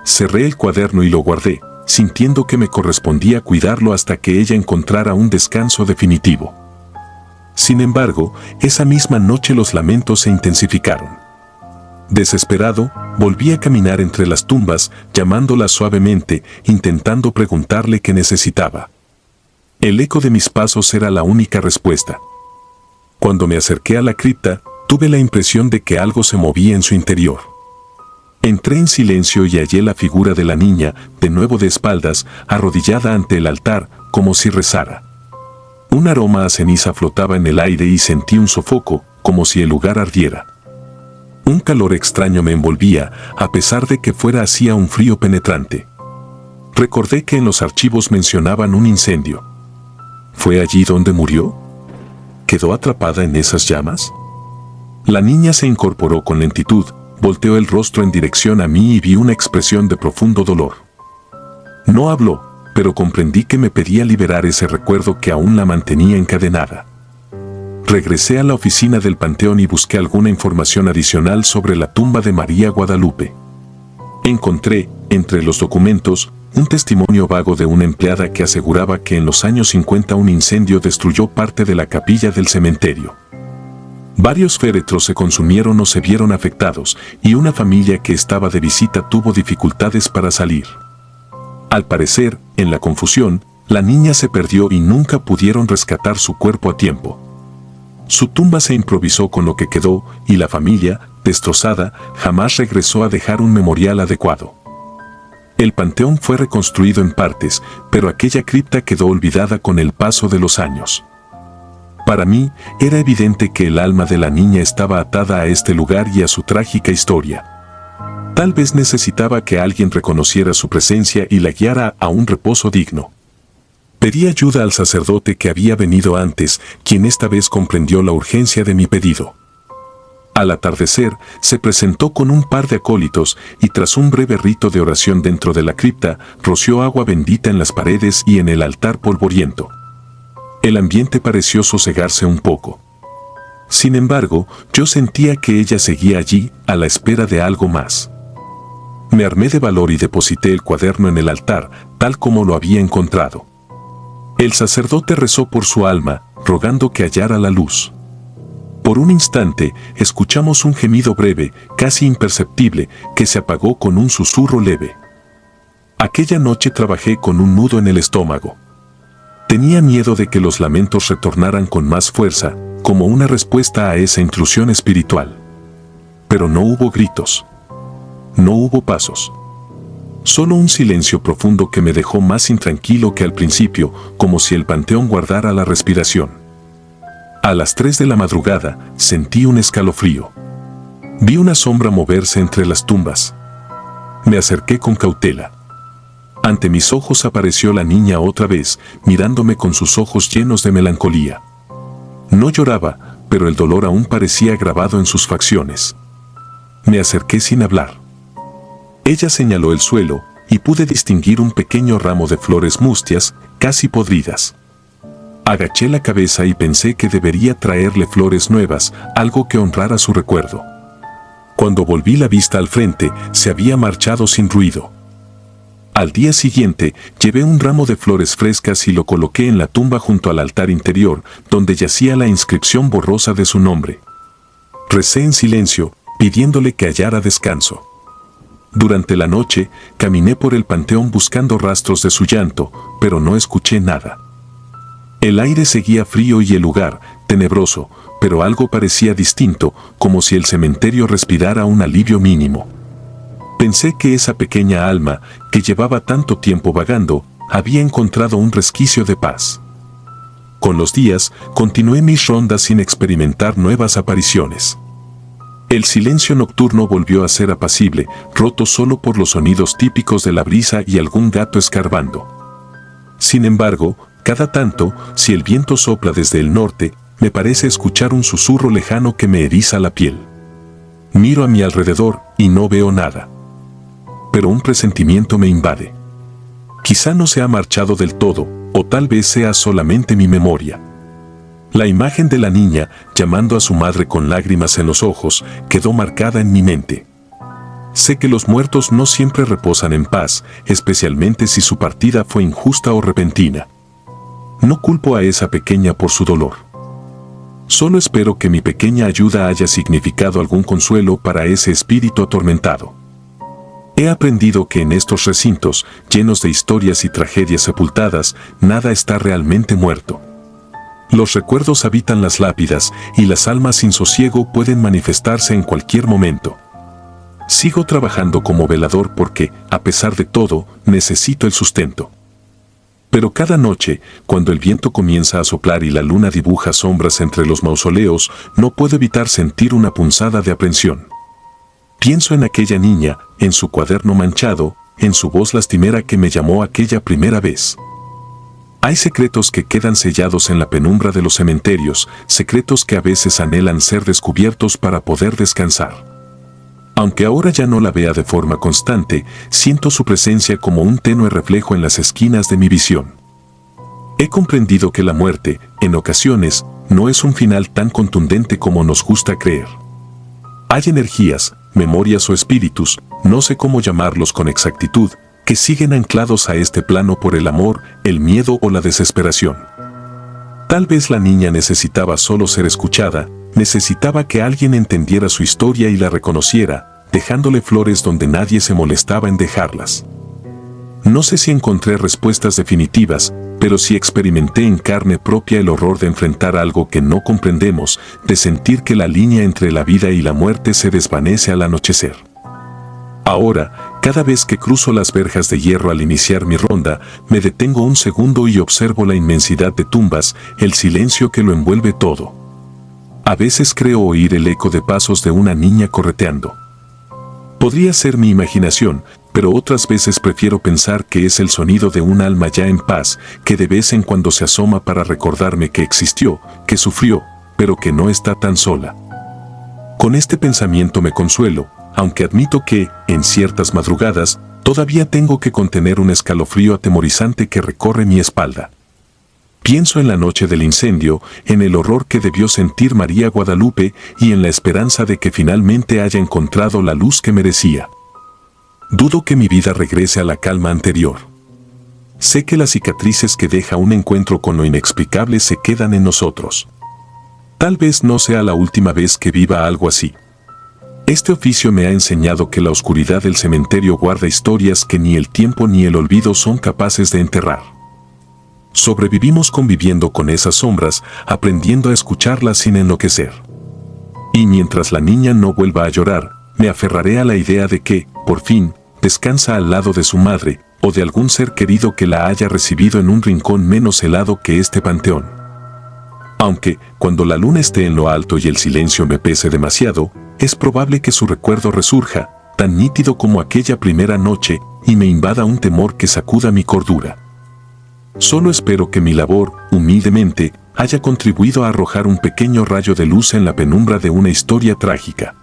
Cerré el cuaderno y lo guardé, sintiendo que me correspondía cuidarlo hasta que ella encontrara un descanso definitivo. Sin embargo, esa misma noche los lamentos se intensificaron. Desesperado, volví a caminar entre las tumbas, llamándola suavemente, intentando preguntarle qué necesitaba. El eco de mis pasos era la única respuesta. Cuando me acerqué a la cripta, tuve la impresión de que algo se movía en su interior. Entré en silencio y hallé la figura de la niña, de nuevo de espaldas, arrodillada ante el altar, como si rezara. Un aroma a ceniza flotaba en el aire y sentí un sofoco, como si el lugar ardiera. Un calor extraño me envolvía, a pesar de que fuera hacía un frío penetrante. Recordé que en los archivos mencionaban un incendio. ¿Fue allí donde murió? ¿Quedó atrapada en esas llamas? La niña se incorporó con lentitud, volteó el rostro en dirección a mí y vi una expresión de profundo dolor. No habló, pero comprendí que me pedía liberar ese recuerdo que aún la mantenía encadenada. Regresé a la oficina del panteón y busqué alguna información adicional sobre la tumba de María Guadalupe. Encontré, entre los documentos, un testimonio vago de una empleada que aseguraba que en los años 50 un incendio destruyó parte de la capilla del cementerio. Varios féretros se consumieron o se vieron afectados, y una familia que estaba de visita tuvo dificultades para salir. Al parecer, en la confusión, la niña se perdió y nunca pudieron rescatar su cuerpo a tiempo. Su tumba se improvisó con lo que quedó, y la familia, destrozada, jamás regresó a dejar un memorial adecuado. El panteón fue reconstruido en partes, pero aquella cripta quedó olvidada con el paso de los años. Para mí, era evidente que el alma de la niña estaba atada a este lugar y a su trágica historia. Tal vez necesitaba que alguien reconociera su presencia y la guiara a un reposo digno. Pedí ayuda al sacerdote que había venido antes, quien esta vez comprendió la urgencia de mi pedido. Al atardecer, se presentó con un par de acólitos y tras un breve rito de oración dentro de la cripta, roció agua bendita en las paredes y en el altar polvoriento. El ambiente pareció sosegarse un poco. Sin embargo, yo sentía que ella seguía allí, a la espera de algo más. Me armé de valor y deposité el cuaderno en el altar, tal como lo había encontrado. El sacerdote rezó por su alma, rogando que hallara la luz. Por un instante, escuchamos un gemido breve, casi imperceptible, que se apagó con un susurro leve. Aquella noche trabajé con un nudo en el estómago. Tenía miedo de que los lamentos retornaran con más fuerza, como una respuesta a esa intrusión espiritual. Pero no hubo gritos. No hubo pasos. Solo un silencio profundo que me dejó más intranquilo que al principio, como si el panteón guardara la respiración. A las 3 de la madrugada, sentí un escalofrío. Vi una sombra moverse entre las tumbas. Me acerqué con cautela. Ante mis ojos apareció la niña otra vez, mirándome con sus ojos llenos de melancolía. No lloraba, pero el dolor aún parecía grabado en sus facciones. Me acerqué sin hablar. Ella señaló el suelo, y pude distinguir un pequeño ramo de flores mustias, casi podridas. Agaché la cabeza y pensé que debería traerle flores nuevas, algo que honrara su recuerdo. Cuando volví la vista al frente, se había marchado sin ruido. Al día siguiente, llevé un ramo de flores frescas y lo coloqué en la tumba junto al altar interior, donde yacía la inscripción borrosa de su nombre. Recé en silencio, pidiéndole que hallara descanso. Durante la noche, caminé por el panteón buscando rastros de su llanto, pero no escuché nada. El aire seguía frío y el lugar, tenebroso, pero algo parecía distinto, como si el cementerio respirara un alivio mínimo. Pensé que esa pequeña alma, que llevaba tanto tiempo vagando, había encontrado un resquicio de paz. Con los días, continué mis rondas sin experimentar nuevas apariciones. El silencio nocturno volvió a ser apacible, roto solo por los sonidos típicos de la brisa y algún gato escarbando. Sin embargo, cada tanto, si el viento sopla desde el norte, me parece escuchar un susurro lejano que me eriza la piel. Miro a mi alrededor y no veo nada. Pero un presentimiento me invade. Quizá no se ha marchado del todo, o tal vez sea solamente mi memoria. La imagen de la niña, llamando a su madre con lágrimas en los ojos, quedó marcada en mi mente. Sé que los muertos no siempre reposan en paz, especialmente si su partida fue injusta o repentina. No culpo a esa pequeña por su dolor. Solo espero que mi pequeña ayuda haya significado algún consuelo para ese espíritu atormentado. He aprendido que en estos recintos, llenos de historias y tragedias sepultadas, nada está realmente muerto. Los recuerdos habitan las lápidas y las almas sin sosiego pueden manifestarse en cualquier momento. Sigo trabajando como velador porque, a pesar de todo, necesito el sustento. Pero cada noche, cuando el viento comienza a soplar y la luna dibuja sombras entre los mausoleos, no puedo evitar sentir una punzada de aprensión. Pienso en aquella niña, en su cuaderno manchado, en su voz lastimera que me llamó aquella primera vez. Hay secretos que quedan sellados en la penumbra de los cementerios, secretos que a veces anhelan ser descubiertos para poder descansar. Aunque ahora ya no la vea de forma constante, siento su presencia como un tenue reflejo en las esquinas de mi visión. He comprendido que la muerte, en ocasiones, no es un final tan contundente como nos gusta creer. Hay energías, memorias o espíritus, no sé cómo llamarlos con exactitud, que siguen anclados a este plano por el amor, el miedo o la desesperación. Tal vez la niña necesitaba solo ser escuchada, necesitaba que alguien entendiera su historia y la reconociera, dejándole flores donde nadie se molestaba en dejarlas. No sé si encontré respuestas definitivas, pero sí experimenté en carne propia el horror de enfrentar algo que no comprendemos, de sentir que la línea entre la vida y la muerte se desvanece al anochecer. Ahora, cada vez que cruzo las verjas de hierro al iniciar mi ronda, me detengo un segundo y observo la inmensidad de tumbas, el silencio que lo envuelve todo. A veces creo oír el eco de pasos de una niña correteando. Podría ser mi imaginación, pero otras veces prefiero pensar que es el sonido de un alma ya en paz, que de vez en cuando se asoma para recordarme que existió, que sufrió, pero que no está tan sola. Con este pensamiento me consuelo, aunque admito que, en ciertas madrugadas, todavía tengo que contener un escalofrío atemorizante que recorre mi espalda. Pienso en la noche del incendio, en el horror que debió sentir María Guadalupe y en la esperanza de que finalmente haya encontrado la luz que merecía. Dudo que mi vida regrese a la calma anterior. Sé que las cicatrices que deja un encuentro con lo inexplicable se quedan en nosotros. Tal vez no sea la última vez que viva algo así. Este oficio me ha enseñado que la oscuridad del cementerio guarda historias que ni el tiempo ni el olvido son capaces de enterrar. Sobrevivimos conviviendo con esas sombras, aprendiendo a escucharlas sin enloquecer. Y mientras la niña no vuelva a llorar, me aferraré a la idea de que, por fin, descansa al lado de su madre, o de algún ser querido que la haya recibido en un rincón menos helado que este panteón. Aunque, cuando la luna esté en lo alto y el silencio me pese demasiado, es probable que su recuerdo resurja, tan nítido como aquella primera noche, y me invada un temor que sacuda mi cordura. Solo espero que mi labor, humildemente, haya contribuido a arrojar un pequeño rayo de luz en la penumbra de una historia trágica.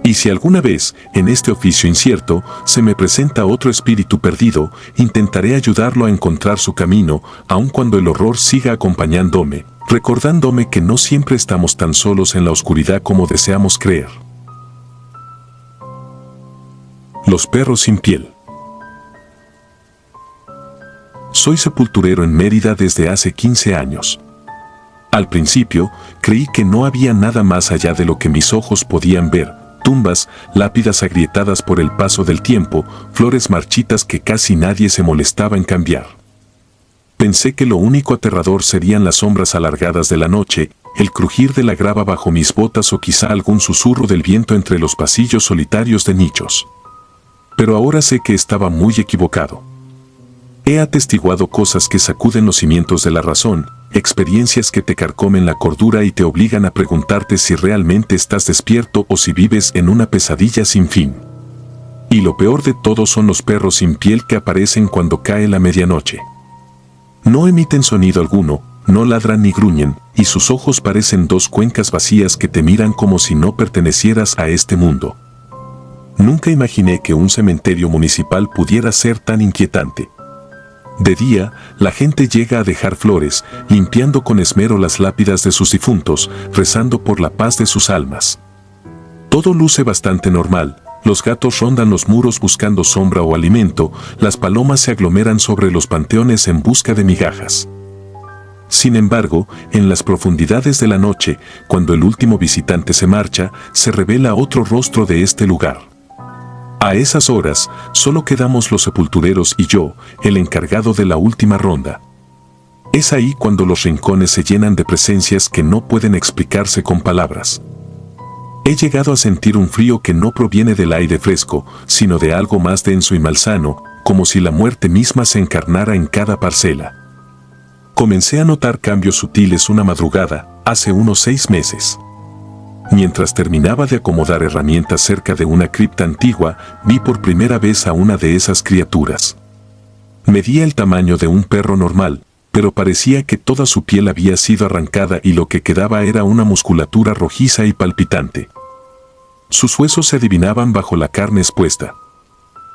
Y si alguna vez, en este oficio incierto, se me presenta otro espíritu perdido, intentaré ayudarlo a encontrar su camino, aun cuando el horror siga acompañándome, recordándome que no siempre estamos tan solos en la oscuridad como deseamos creer. Los perros sin piel. Soy sepulturero en Mérida desde hace 15 años. Al principio, creí que no había nada más allá de lo que mis ojos podían ver: tumbas, lápidas agrietadas por el paso del tiempo, flores marchitas que casi nadie se molestaba en cambiar. Pensé que lo único aterrador serían las sombras alargadas de la noche, el crujir de la grava bajo mis botas o quizá algún susurro del viento entre los pasillos solitarios de nichos. Pero ahora sé que estaba muy equivocado. He atestiguado cosas que sacuden los cimientos de la razón, experiencias que te carcomen la cordura y te obligan a preguntarte si realmente estás despierto o si vives en una pesadilla sin fin. Y lo peor de todo son los perros sin piel que aparecen cuando cae la medianoche. No emiten sonido alguno, no ladran ni gruñen, y sus ojos parecen dos cuencas vacías que te miran como si no pertenecieras a este mundo. Nunca imaginé que un cementerio municipal pudiera ser tan inquietante. De día, la gente llega a dejar flores, limpiando con esmero las lápidas de sus difuntos, rezando por la paz de sus almas. Todo luce bastante normal. Los gatos rondan los muros buscando sombra o alimento, las palomas se aglomeran sobre los panteones en busca de migajas. Sin embargo, en las profundidades de la noche, cuando el último visitante se marcha, se revela otro rostro de este lugar. A esas horas, solo quedamos los sepultureros y yo, el encargado de la última ronda. Es ahí cuando los rincones se llenan de presencias que no pueden explicarse con palabras. He llegado a sentir un frío que no proviene del aire fresco, sino de algo más denso y malsano, como si la muerte misma se encarnara en cada parcela. Comencé a notar cambios sutiles una madrugada, hace unos 6 meses. Mientras terminaba de acomodar herramientas cerca de una cripta antigua, vi por primera vez a una de esas criaturas. Medía el tamaño de un perro normal, pero parecía que toda su piel había sido arrancada y lo que quedaba era una musculatura rojiza y palpitante. Sus huesos se adivinaban bajo la carne expuesta.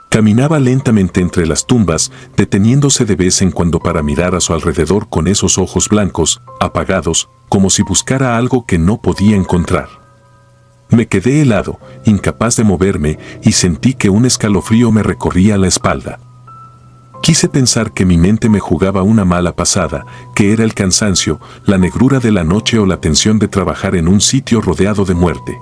Caminaba lentamente entre las tumbas, deteniéndose de vez en cuando para mirar a su alrededor con esos ojos blancos, apagados, como si buscara algo que no podía encontrar. Me quedé helado, incapaz de moverme, y sentí que un escalofrío me recorría la espalda. Quise pensar que mi mente me jugaba una mala pasada, que era el cansancio, la negrura de la noche o la tensión de trabajar en un sitio rodeado de muerte.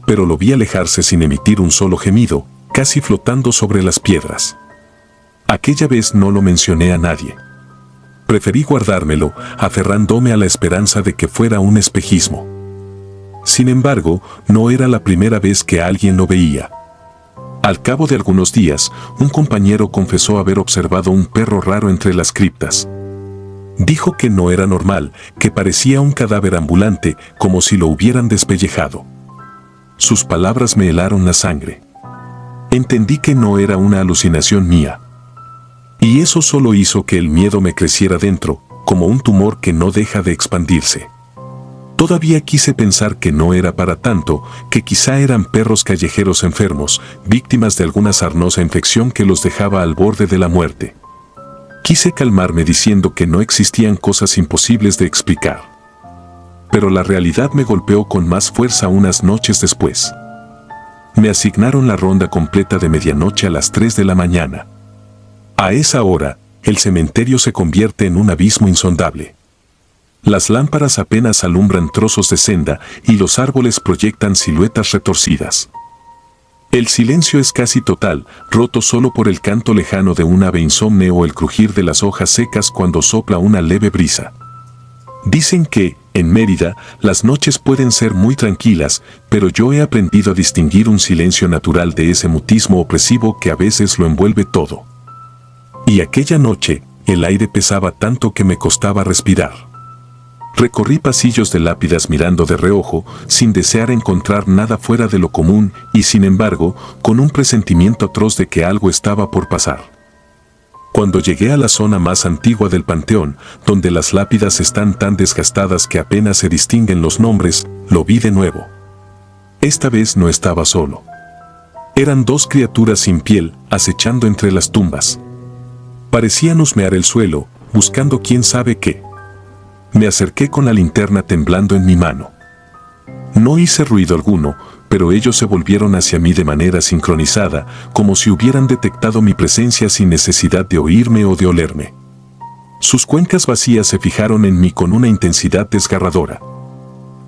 Pero lo vi alejarse sin emitir un solo gemido, casi flotando sobre las piedras. Aquella vez no lo mencioné a nadie. Preferí guardármelo, aferrándome a la esperanza de que fuera un espejismo. Sin embargo, no era la primera vez que alguien lo veía. Al cabo de algunos días, un compañero confesó haber observado un perro raro entre las criptas. Dijo que no era normal, que parecía un cadáver ambulante, como si lo hubieran despellejado. Sus palabras me helaron la sangre. Entendí que no era una alucinación mía. Y eso solo hizo que el miedo me creciera dentro, como un tumor que no deja de expandirse. Todavía quise pensar que no era para tanto, que quizá eran perros callejeros enfermos, víctimas de alguna sarnosa infección que los dejaba al borde de la muerte. Quise calmarme diciendo que no existían cosas imposibles de explicar. Pero la realidad me golpeó con más fuerza unas noches después. Me asignaron la ronda completa de medianoche a las 3 de la mañana. A esa hora, el cementerio se convierte en un abismo insondable. Las lámparas apenas alumbran trozos de senda y los árboles proyectan siluetas retorcidas. El silencio es casi total, roto solo por el canto lejano de un ave insomne o el crujir de las hojas secas cuando sopla una leve brisa. Dicen que, en Mérida, las noches pueden ser muy tranquilas, pero yo he aprendido a distinguir un silencio natural de ese mutismo opresivo que a veces lo envuelve todo. Y aquella noche, el aire pesaba tanto que me costaba respirar. Recorrí pasillos de lápidas mirando de reojo, sin desear encontrar nada fuera de lo común y sin embargo, con un presentimiento atroz de que algo estaba por pasar. Cuando llegué a la zona más antigua del panteón, donde las lápidas están tan desgastadas que apenas se distinguen los nombres, lo vi de nuevo. Esta vez no estaba solo. Eran 2 criaturas sin piel, acechando entre las tumbas. Parecían husmear el suelo, buscando quién sabe qué. Me acerqué con la linterna temblando en mi mano. No hice ruido alguno, pero ellos se volvieron hacia mí de manera sincronizada, como si hubieran detectado mi presencia sin necesidad de oírme o de olerme. Sus cuencas vacías se fijaron en mí con una intensidad desgarradora.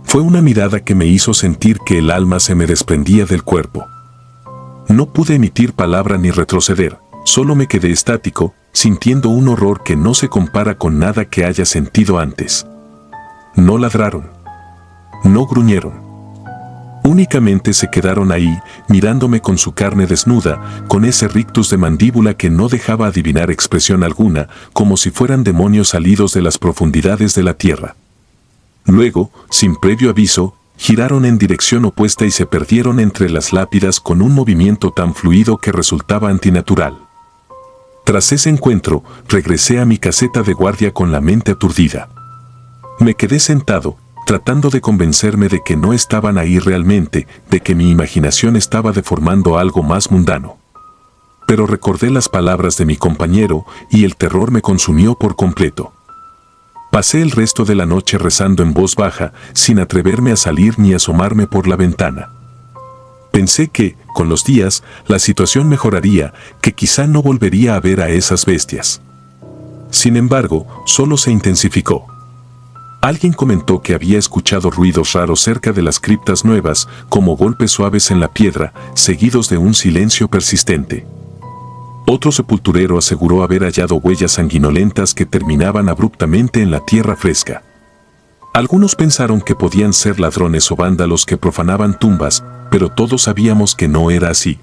Fue una mirada que me hizo sentir que el alma se me desprendía del cuerpo. No pude emitir palabra ni retroceder, solo me quedé estático, sintiendo un horror que no se compara con nada que haya sentido antes. No ladraron. No gruñeron. Únicamente se quedaron ahí, mirándome con su carne desnuda, con ese rictus de mandíbula que no dejaba adivinar expresión alguna, como si fueran demonios salidos de las profundidades de la tierra. Luego, sin previo aviso, giraron en dirección opuesta y se perdieron entre las lápidas con un movimiento tan fluido que resultaba antinatural. Tras ese encuentro, regresé a mi caseta de guardia con la mente aturdida. Me quedé sentado, tratando de convencerme de que no estaban ahí realmente, de que mi imaginación estaba deformando algo más mundano. Pero recordé las palabras de mi compañero y el terror me consumió por completo. Pasé el resto de la noche rezando en voz baja, sin atreverme a salir ni asomarme por la ventana. Pensé que, con los días, la situación mejoraría, que quizá no volvería a ver a esas bestias. Sin embargo, solo se intensificó. Alguien comentó que había escuchado ruidos raros cerca de las criptas nuevas, como golpes suaves en la piedra, seguidos de un silencio persistente. Otro sepulturero aseguró haber hallado huellas sanguinolentas que terminaban abruptamente en la tierra fresca. Algunos pensaron que podían ser ladrones o vándalos que profanaban tumbas, pero todos sabíamos que no era así.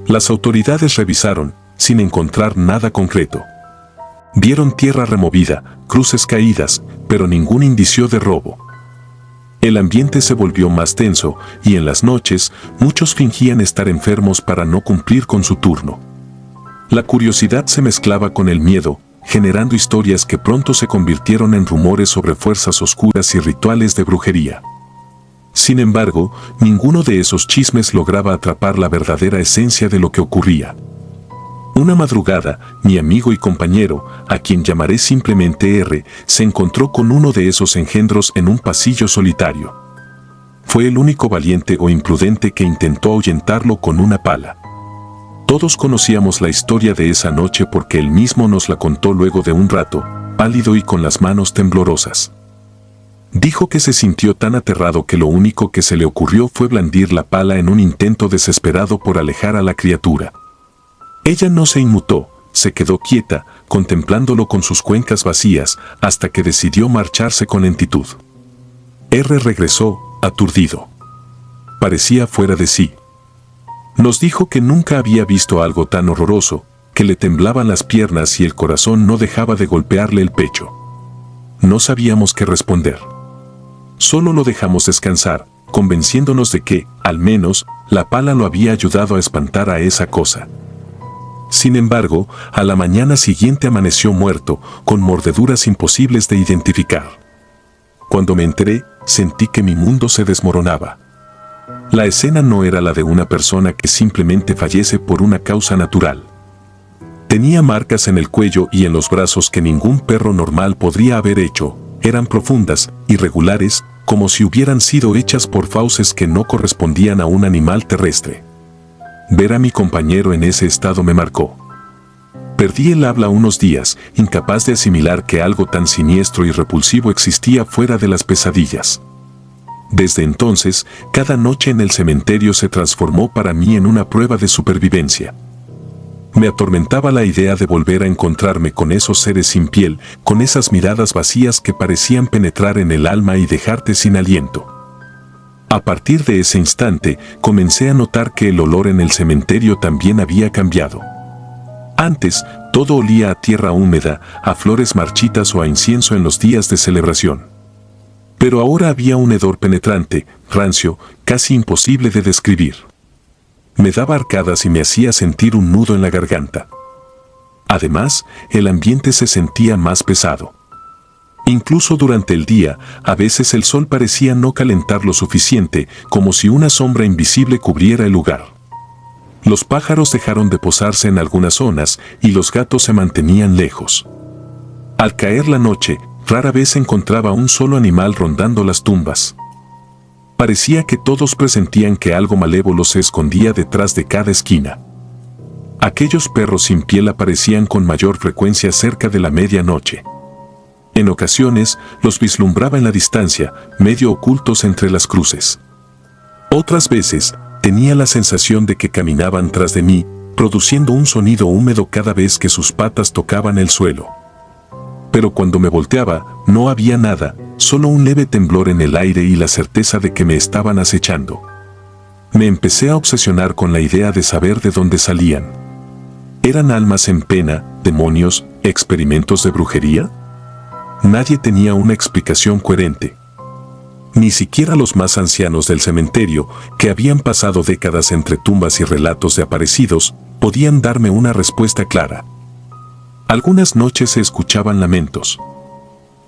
Las autoridades revisaron, sin encontrar nada concreto. Vieron tierra removida, cruces caídas, pero ningún indicio de robo. El ambiente se volvió más tenso, y en las noches, muchos fingían estar enfermos para no cumplir con su turno. La curiosidad se mezclaba con el miedo, generando historias que pronto se convirtieron en rumores sobre fuerzas oscuras y rituales de brujería. Sin embargo, ninguno de esos chismes lograba atrapar la verdadera esencia de lo que ocurría. Una madrugada, mi amigo y compañero, a quien llamaré simplemente R, se encontró con uno de esos engendros en un pasillo solitario. Fue el único valiente o imprudente que intentó ahuyentarlo con una pala. Todos conocíamos la historia de esa noche porque él mismo nos la contó luego de un rato, pálido y con las manos temblorosas. Dijo que se sintió tan aterrado que lo único que se le ocurrió fue blandir la pala en un intento desesperado por alejar a la criatura. Ella no se inmutó, se quedó quieta, contemplándolo con sus cuencas vacías, hasta que decidió marcharse con lentitud. R regresó, aturdido. Parecía fuera de sí. Nos dijo que nunca había visto algo tan horroroso, que le temblaban las piernas y el corazón no dejaba de golpearle el pecho. No sabíamos qué responder. Solo lo dejamos descansar, convenciéndonos de que, al menos, la pala lo había ayudado a espantar a esa cosa. Sin embargo, a la mañana siguiente amaneció muerto, con mordeduras imposibles de identificar. Cuando me enteré, sentí que mi mundo se desmoronaba. La escena no era la de una persona que simplemente fallece por una causa natural. Tenía marcas en el cuello y en los brazos que ningún perro normal podría haber hecho. Eran profundas, irregulares, como si hubieran sido hechas por fauces que no correspondían a un animal terrestre. Ver a mi compañero en ese estado me marcó. Perdí el habla unos días, incapaz de asimilar que algo tan siniestro y repulsivo existía fuera de las pesadillas. Desde entonces, cada noche en el cementerio se transformó para mí en una prueba de supervivencia. Me atormentaba la idea de volver a encontrarme con esos seres sin piel, con esas miradas vacías que parecían penetrar en el alma y dejarte sin aliento. A partir de ese instante, comencé a notar que el olor en el cementerio también había cambiado. Antes, todo olía a tierra húmeda, a flores marchitas o a incienso en los días de celebración. Pero ahora había un hedor penetrante, rancio, casi imposible de describir. Me daba arcadas y me hacía sentir un nudo en la garganta. Además, el ambiente se sentía más pesado. Incluso durante el día, a veces el sol parecía no calentar lo suficiente, como si una sombra invisible cubriera el lugar. Los pájaros dejaron de posarse en algunas zonas y los gatos se mantenían lejos. Al caer la noche, rara vez encontraba un solo animal rondando las tumbas. Parecía que todos presentían que algo malévolo se escondía detrás de cada esquina. Aquellos perros sin piel aparecían con mayor frecuencia cerca de la medianoche. En ocasiones, los vislumbraba en la distancia, medio ocultos entre las cruces. Otras veces, tenía la sensación de que caminaban tras de mí, produciendo un sonido húmedo cada vez que sus patas tocaban el suelo. Pero cuando me volteaba, no había nada, solo un leve temblor en el aire y la certeza de que me estaban acechando. Me empecé a obsesionar con la idea de saber de dónde salían. ¿Eran almas en pena, demonios, experimentos de brujería? Nadie tenía una explicación coherente. Ni siquiera los más ancianos del cementerio, que habían pasado décadas entre tumbas y relatos de aparecidos, podían darme una respuesta clara. Algunas noches se escuchaban lamentos.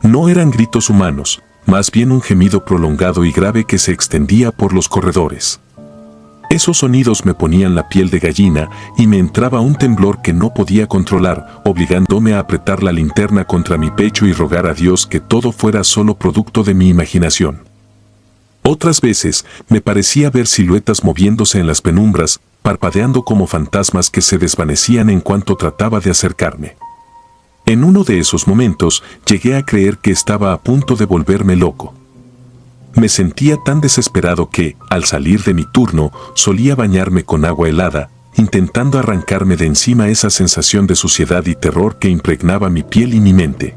No eran gritos humanos, más bien un gemido prolongado y grave que se extendía por los corredores. Esos sonidos me ponían la piel de gallina y me entraba un temblor que no podía controlar, obligándome a apretar la linterna contra mi pecho y rogar a Dios que todo fuera solo producto de mi imaginación. Otras veces me parecía ver siluetas moviéndose en las penumbras, parpadeando como fantasmas que se desvanecían en cuanto trataba de acercarme. En uno de esos momentos llegué a creer que estaba a punto de volverme loco. Me sentía tan desesperado que, al salir de mi turno, solía bañarme con agua helada, intentando arrancarme de encima esa sensación de suciedad y terror que impregnaba mi piel y mi mente.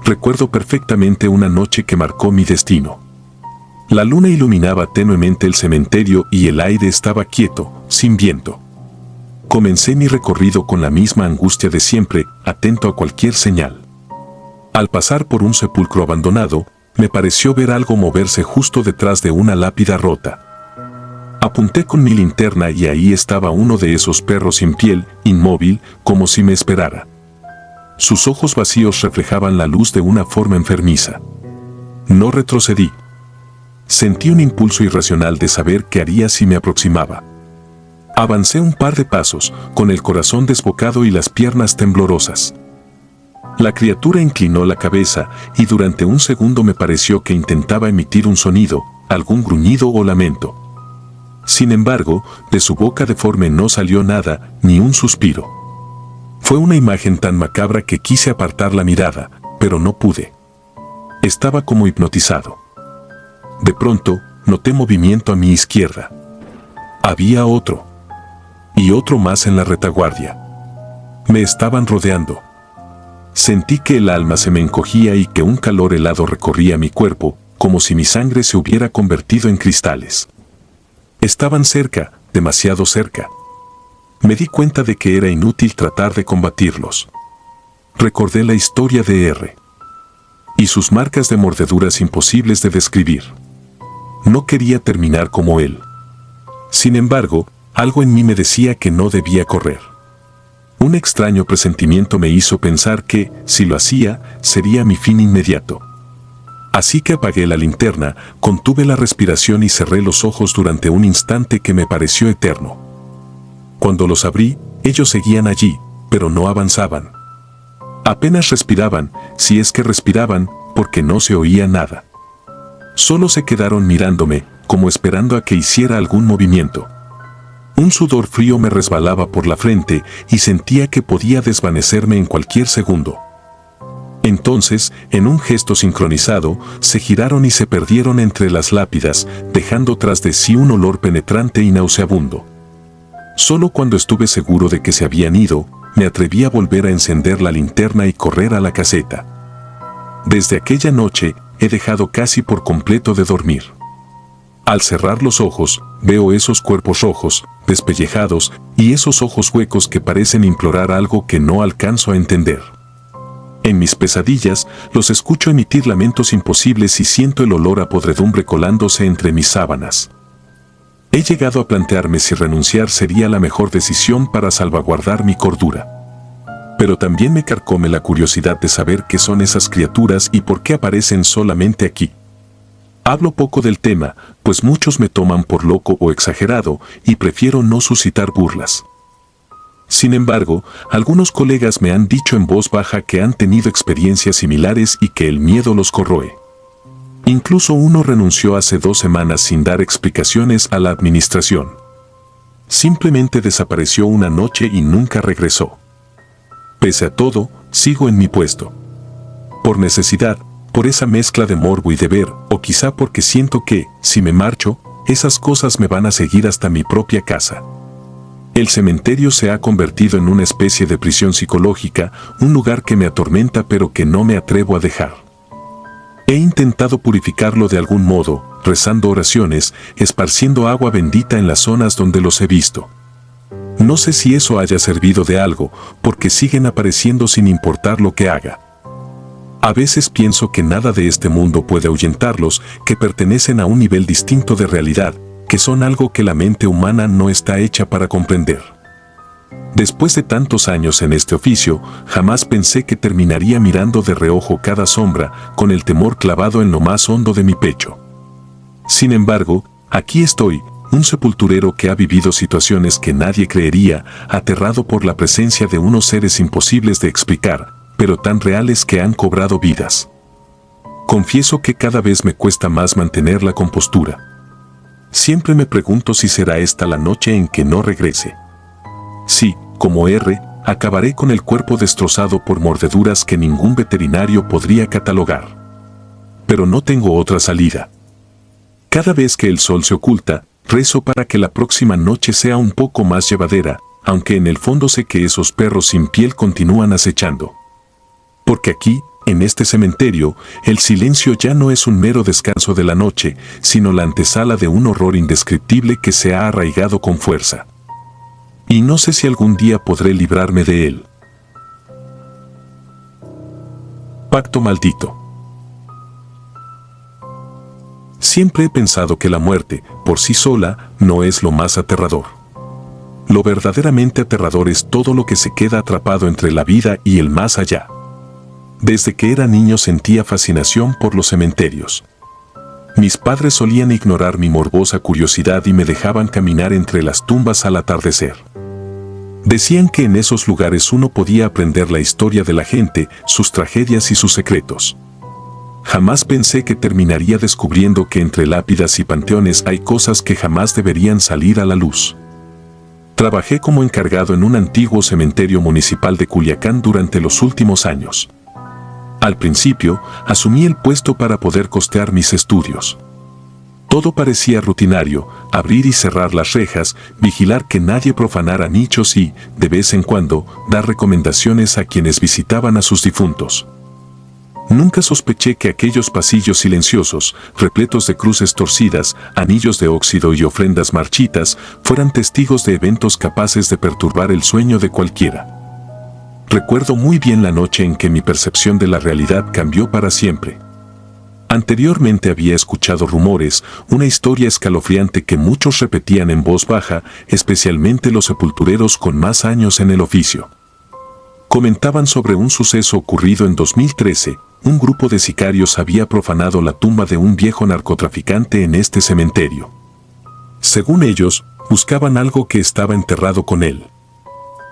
Recuerdo perfectamente una noche que marcó mi destino. La luna iluminaba tenuemente el cementerio y el aire estaba quieto, sin viento. Comencé mi recorrido con la misma angustia de siempre, atento a cualquier señal. Al pasar por un sepulcro abandonado, me pareció ver algo moverse justo detrás de una lápida rota. Apunté con mi linterna y ahí estaba uno de esos perros sin piel, inmóvil, como si me esperara. Sus ojos vacíos reflejaban la luz de una forma enfermiza. No retrocedí. Sentí un impulso irracional de saber qué haría si me aproximaba. Avancé un par de pasos, con el corazón desbocado y las piernas temblorosas. La criatura inclinó la cabeza y durante un segundo me pareció que intentaba emitir un sonido, algún gruñido o lamento. Sin embargo, de su boca deforme no salió nada, ni un suspiro. Fue una imagen tan macabra que quise apartar la mirada, pero no pude. Estaba como hipnotizado. De pronto, noté movimiento a mi izquierda. Había otro. Y otro más en la retaguardia. Me estaban rodeando. Sentí que el alma se me encogía y que un calor helado recorría mi cuerpo, como si mi sangre se hubiera convertido en cristales. Estaban cerca, demasiado cerca. Me di cuenta de que era inútil tratar de combatirlos. Recordé la historia de R. Y sus marcas de mordeduras imposibles de describir. No quería terminar como él. Sin embargo, algo en mí me decía que no debía correr. Un extraño presentimiento me hizo pensar que, si lo hacía, sería mi fin inmediato. Así que apagué la linterna, contuve la respiración y cerré los ojos durante un instante que me pareció eterno. Cuando los abrí, ellos seguían allí, pero no avanzaban. Apenas respiraban, si es que respiraban, porque no se oía nada. Solo se quedaron mirándome, como esperando a que hiciera algún movimiento. Un sudor frío me resbalaba por la frente y sentía que podía desvanecerme en cualquier segundo. Entonces, en un gesto sincronizado, se giraron y se perdieron entre las lápidas, dejando tras de sí un olor penetrante y nauseabundo. Solo cuando estuve seguro de que se habían ido, me atreví a volver a encender la linterna y correr a la caseta. Desde aquella noche, he dejado casi por completo de dormir. Al cerrar los ojos, veo esos cuerpos rojos, despellejados, y esos ojos huecos que parecen implorar algo que no alcanzo a entender. En mis pesadillas, los escucho emitir lamentos imposibles y siento el olor a podredumbre colándose entre mis sábanas. He llegado a plantearme si renunciar sería la mejor decisión para salvaguardar mi cordura. Pero también me carcome la curiosidad de saber qué son esas criaturas y por qué aparecen solamente aquí. Hablo poco del tema, pues muchos me toman por loco o exagerado y prefiero no suscitar burlas. Sin embargo, algunos colegas me han dicho en voz baja que han tenido experiencias similares y que el miedo los corroe. Incluso uno renunció hace 2 semanas sin dar explicaciones a la administración. Simplemente desapareció una noche y nunca regresó. Pese a todo, sigo en mi puesto. Por necesidad, por esa mezcla de morbo y deber, o quizá porque siento que, si me marcho, esas cosas me van a seguir hasta mi propia casa. El cementerio se ha convertido en una especie de prisión psicológica, un lugar que me atormenta pero que no me atrevo a dejar. He intentado purificarlo de algún modo, rezando oraciones, esparciendo agua bendita en las zonas donde los he visto. No sé si eso haya servido de algo, porque siguen apareciendo sin importar lo que haga. A veces pienso que nada de este mundo puede ahuyentarlos, que pertenecen a un nivel distinto de realidad, que son algo que la mente humana no está hecha para comprender. Después de tantos años en este oficio, jamás pensé que terminaría mirando de reojo cada sombra, con el temor clavado en lo más hondo de mi pecho. Sin embargo, aquí estoy, un sepulturero que ha vivido situaciones que nadie creería, aterrado por la presencia de unos seres imposibles de explicar, pero tan reales que han cobrado vidas. Confieso que cada vez me cuesta más mantener la compostura. Siempre me pregunto si será esta la noche en que no regrese. Sí, como R, acabaré con el cuerpo destrozado por mordeduras que ningún veterinario podría catalogar. Pero no tengo otra salida. Cada vez que el sol se oculta, rezo para que la próxima noche sea un poco más llevadera, aunque en el fondo sé que esos perros sin piel continúan acechando. Porque aquí, en este cementerio, el silencio ya no es un mero descanso de la noche, sino la antesala de un horror indescriptible que se ha arraigado con fuerza. Y no sé si algún día podré librarme de él. Pacto maldito. Siempre he pensado que la muerte, por sí sola, no es lo más aterrador. Lo verdaderamente aterrador es todo lo que se queda atrapado entre la vida y el más allá. Desde que era niño sentía fascinación por los cementerios. Mis padres solían ignorar mi morbosa curiosidad y me dejaban caminar entre las tumbas al atardecer. Decían que en esos lugares uno podía aprender la historia de la gente, sus tragedias y sus secretos. Jamás pensé que terminaría descubriendo que entre lápidas y panteones hay cosas que jamás deberían salir a la luz. Trabajé como encargado en un antiguo cementerio municipal de Culiacán durante los últimos años. Al principio, asumí el puesto para poder costear mis estudios. Todo parecía rutinario, abrir y cerrar las rejas, vigilar que nadie profanara nichos y, de vez en cuando, dar recomendaciones a quienes visitaban a sus difuntos. Nunca sospeché que aquellos pasillos silenciosos, repletos de cruces torcidas, anillos de óxido y ofrendas marchitas, fueran testigos de eventos capaces de perturbar el sueño de cualquiera. Recuerdo muy bien la noche en que mi percepción de la realidad cambió para siempre. Anteriormente había escuchado rumores, una historia escalofriante que muchos repetían en voz baja, especialmente los sepultureros con más años en el oficio. Comentaban sobre un suceso ocurrido en 2013, un grupo de sicarios había profanado la tumba de un viejo narcotraficante en este cementerio. Según ellos, buscaban algo que estaba enterrado con él.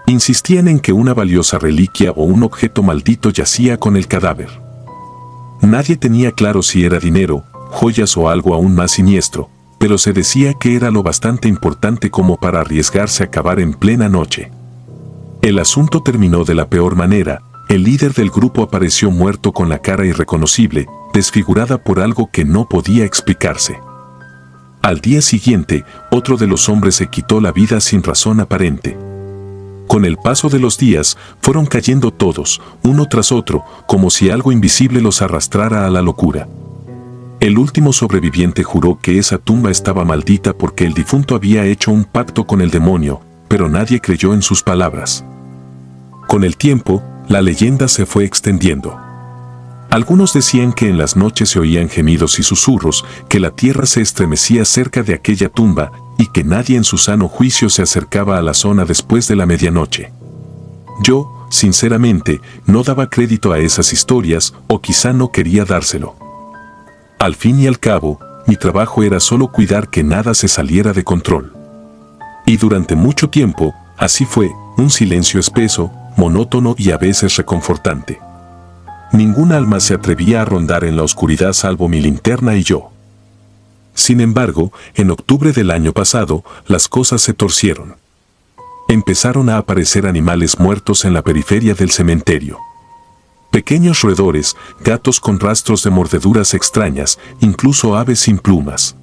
Insistían en que una valiosa reliquia o un objeto maldito yacía con el cadáver. Nadie tenía claro si era dinero, joyas o algo aún más siniestro, pero se decía que era lo bastante importante como para arriesgarse a acabar en plena noche. El asunto terminó de la peor manera. El líder del grupo apareció muerto con la cara irreconocible, desfigurada por algo que no podía explicarse. Al día siguiente, otro de los hombres se quitó la vida sin razón aparente. Con el paso de los días, fueron cayendo todos, uno tras otro, como si algo invisible los arrastrara a la locura. El último sobreviviente juró que esa tumba estaba maldita porque el difunto había hecho un pacto con el demonio, pero nadie creyó en sus palabras. Con el tiempo, la leyenda se fue extendiendo. Algunos decían que en las noches se oían gemidos y susurros, que la tierra se estremecía cerca de aquella tumba y que nadie en su sano juicio se acercaba a la zona después de la medianoche. Yo, sinceramente, no daba crédito a esas historias o quizá no quería dárselo. Al fin y al cabo, mi trabajo era solo cuidar que nada se saliera de control. Y durante mucho tiempo, así fue, un silencio espeso, monótono y a veces reconfortante. Ningún alma se atrevía a rondar en la oscuridad salvo mi linterna y yo. Sin embargo, en octubre del año pasado, las cosas se torcieron. Empezaron a aparecer animales muertos en la periferia del cementerio. Pequeños roedores, gatos con rastros de mordeduras extrañas, incluso aves sin plumas.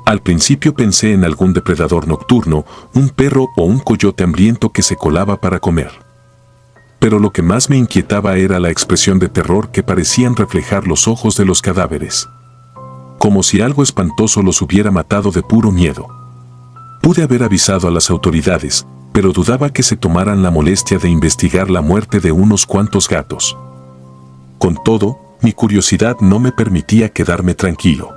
Al principio pensé en algún depredador nocturno, un perro o un coyote hambriento que se colaba para comer. Pero lo que más me inquietaba era la expresión de terror que parecían reflejar los ojos de los cadáveres. Como si algo espantoso los hubiera matado de puro miedo. Pude haber avisado a las autoridades, pero dudaba que se tomaran la molestia de investigar la muerte de unos cuantos gatos. Con todo, mi curiosidad no me permitía quedarme tranquilo.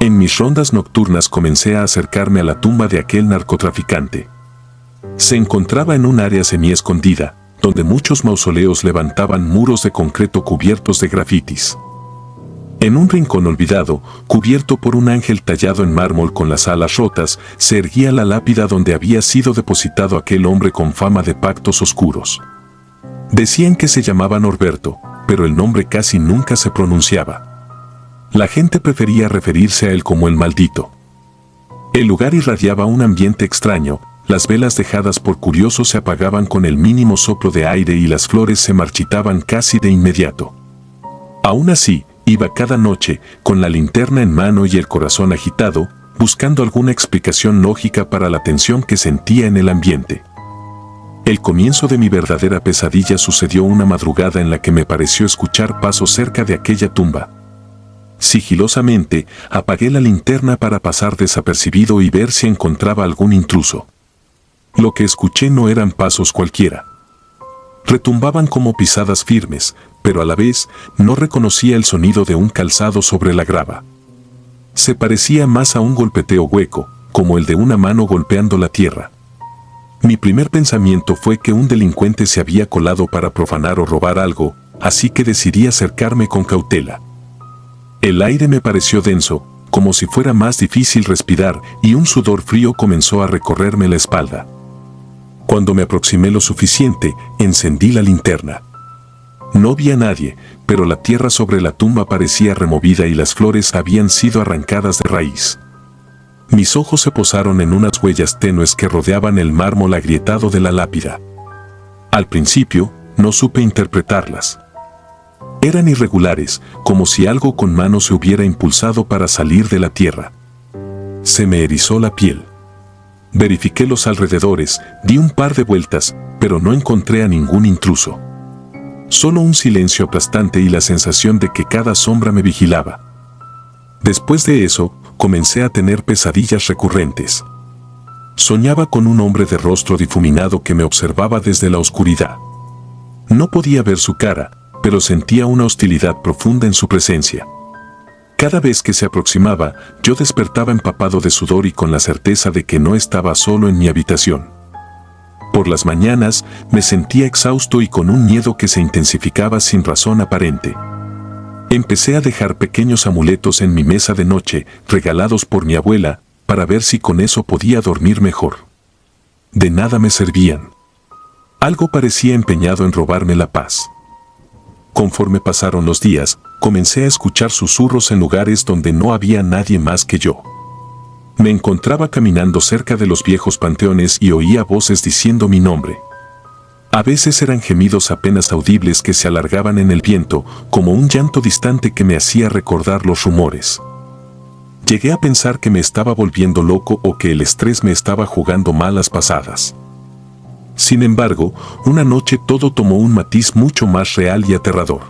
En mis rondas nocturnas comencé a acercarme a la tumba de aquel narcotraficante. Se encontraba en un área semi-escondida, donde muchos mausoleos levantaban muros de concreto cubiertos de grafitis. En un rincón olvidado, cubierto por un ángel tallado en mármol con las alas rotas, se erguía la lápida donde había sido depositado aquel hombre con fama de pactos oscuros. Decían que se llamaba Norberto, pero el nombre casi nunca se pronunciaba. La gente prefería referirse a él como el maldito. El lugar irradiaba un ambiente extraño, las velas dejadas por curiosos se apagaban con el mínimo soplo de aire y las flores se marchitaban casi de inmediato. Aún así, iba cada noche, con la linterna en mano y el corazón agitado, buscando alguna explicación lógica para la tensión que sentía en el ambiente. El comienzo de mi verdadera pesadilla sucedió una madrugada en la que me pareció escuchar pasos cerca de aquella tumba. Sigilosamente, apagué la linterna para pasar desapercibido y ver si encontraba algún intruso. Lo que escuché no eran pasos cualquiera. Retumbaban como pisadas firmes, pero a la vez no reconocía el sonido de un calzado sobre la grava. Se parecía más a un golpeteo hueco, como el de una mano golpeando la tierra. Mi primer pensamiento fue que un delincuente se había colado para profanar o robar algo, así que decidí acercarme con cautela. El aire me pareció denso, como si fuera más difícil respirar, y un sudor frío comenzó a recorrerme la espalda. Cuando me aproximé lo suficiente, encendí la linterna. No vi a nadie, pero la tierra sobre la tumba parecía removida y las flores habían sido arrancadas de raíz. Mis ojos se posaron en unas huellas tenues que rodeaban el mármol agrietado de la lápida. Al principio, no supe interpretarlas. Eran irregulares, como si algo con mano se hubiera impulsado para salir de la tierra. Se me erizó la piel. Verifiqué los alrededores, di un par de vueltas, pero no encontré a ningún intruso. Solo un silencio aplastante y la sensación de que cada sombra me vigilaba. Después de eso, comencé a tener pesadillas recurrentes. Soñaba con un hombre de rostro difuminado que me observaba desde la oscuridad. No podía ver su cara, pero sentía una hostilidad profunda en su presencia. Cada vez que se aproximaba, yo despertaba empapado de sudor y con la certeza de que no estaba solo en mi habitación. Por las mañanas, me sentía exhausto y con un miedo que se intensificaba sin razón aparente. Empecé a dejar pequeños amuletos en mi mesa de noche, regalados por mi abuela, para ver si con eso podía dormir mejor. De nada me servían. Algo parecía empeñado en robarme la paz. Conforme pasaron los días, comencé a escuchar susurros en lugares donde no había nadie más que yo. Me encontraba caminando cerca de los viejos panteones y oía voces diciendo mi nombre. A veces eran gemidos apenas audibles que se alargaban en el viento, como un llanto distante que me hacía recordar los rumores. Llegué a pensar que me estaba volviendo loco o que el estrés me estaba jugando malas pasadas. Sin embargo, una noche todo tomó un matiz mucho más real y aterrador.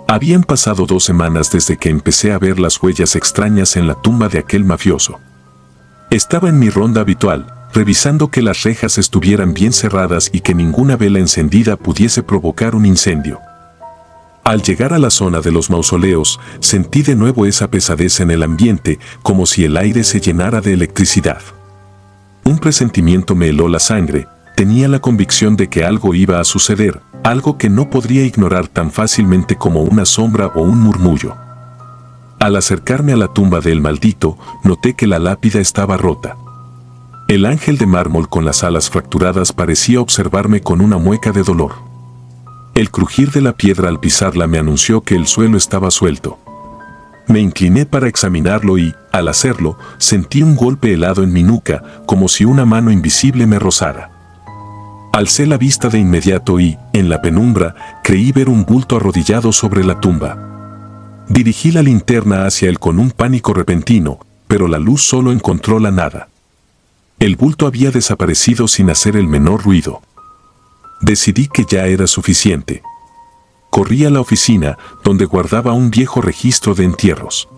Habían pasado 2 semanas desde que empecé a ver las huellas extrañas en la tumba de aquel mafioso. Estaba en mi ronda habitual, revisando que las rejas estuvieran bien cerradas y que ninguna vela encendida pudiese provocar un incendio. Al llegar a la zona de los mausoleos, sentí de nuevo esa pesadez en el ambiente, como si el aire se llenara de electricidad. Un presentimiento me heló la sangre. Tenía la convicción de que algo iba a suceder, algo que no podría ignorar tan fácilmente como una sombra o un murmullo. Al acercarme a la tumba del maldito, noté que la lápida estaba rota. El ángel de mármol con las alas fracturadas parecía observarme con una mueca de dolor. El crujir de la piedra al pisarla me anunció que el suelo estaba suelto. Me incliné para examinarlo y, al hacerlo, sentí un golpe helado en mi nuca, como si una mano invisible me rozara. Alcé la vista de inmediato y, en la penumbra, creí ver un bulto arrodillado sobre la tumba. Dirigí la linterna hacia él con un pánico repentino, pero la luz solo encontró la nada. El bulto había desaparecido sin hacer el menor ruido. Decidí que ya era suficiente. Corrí a la oficina, donde guardaba un viejo registro de entierros.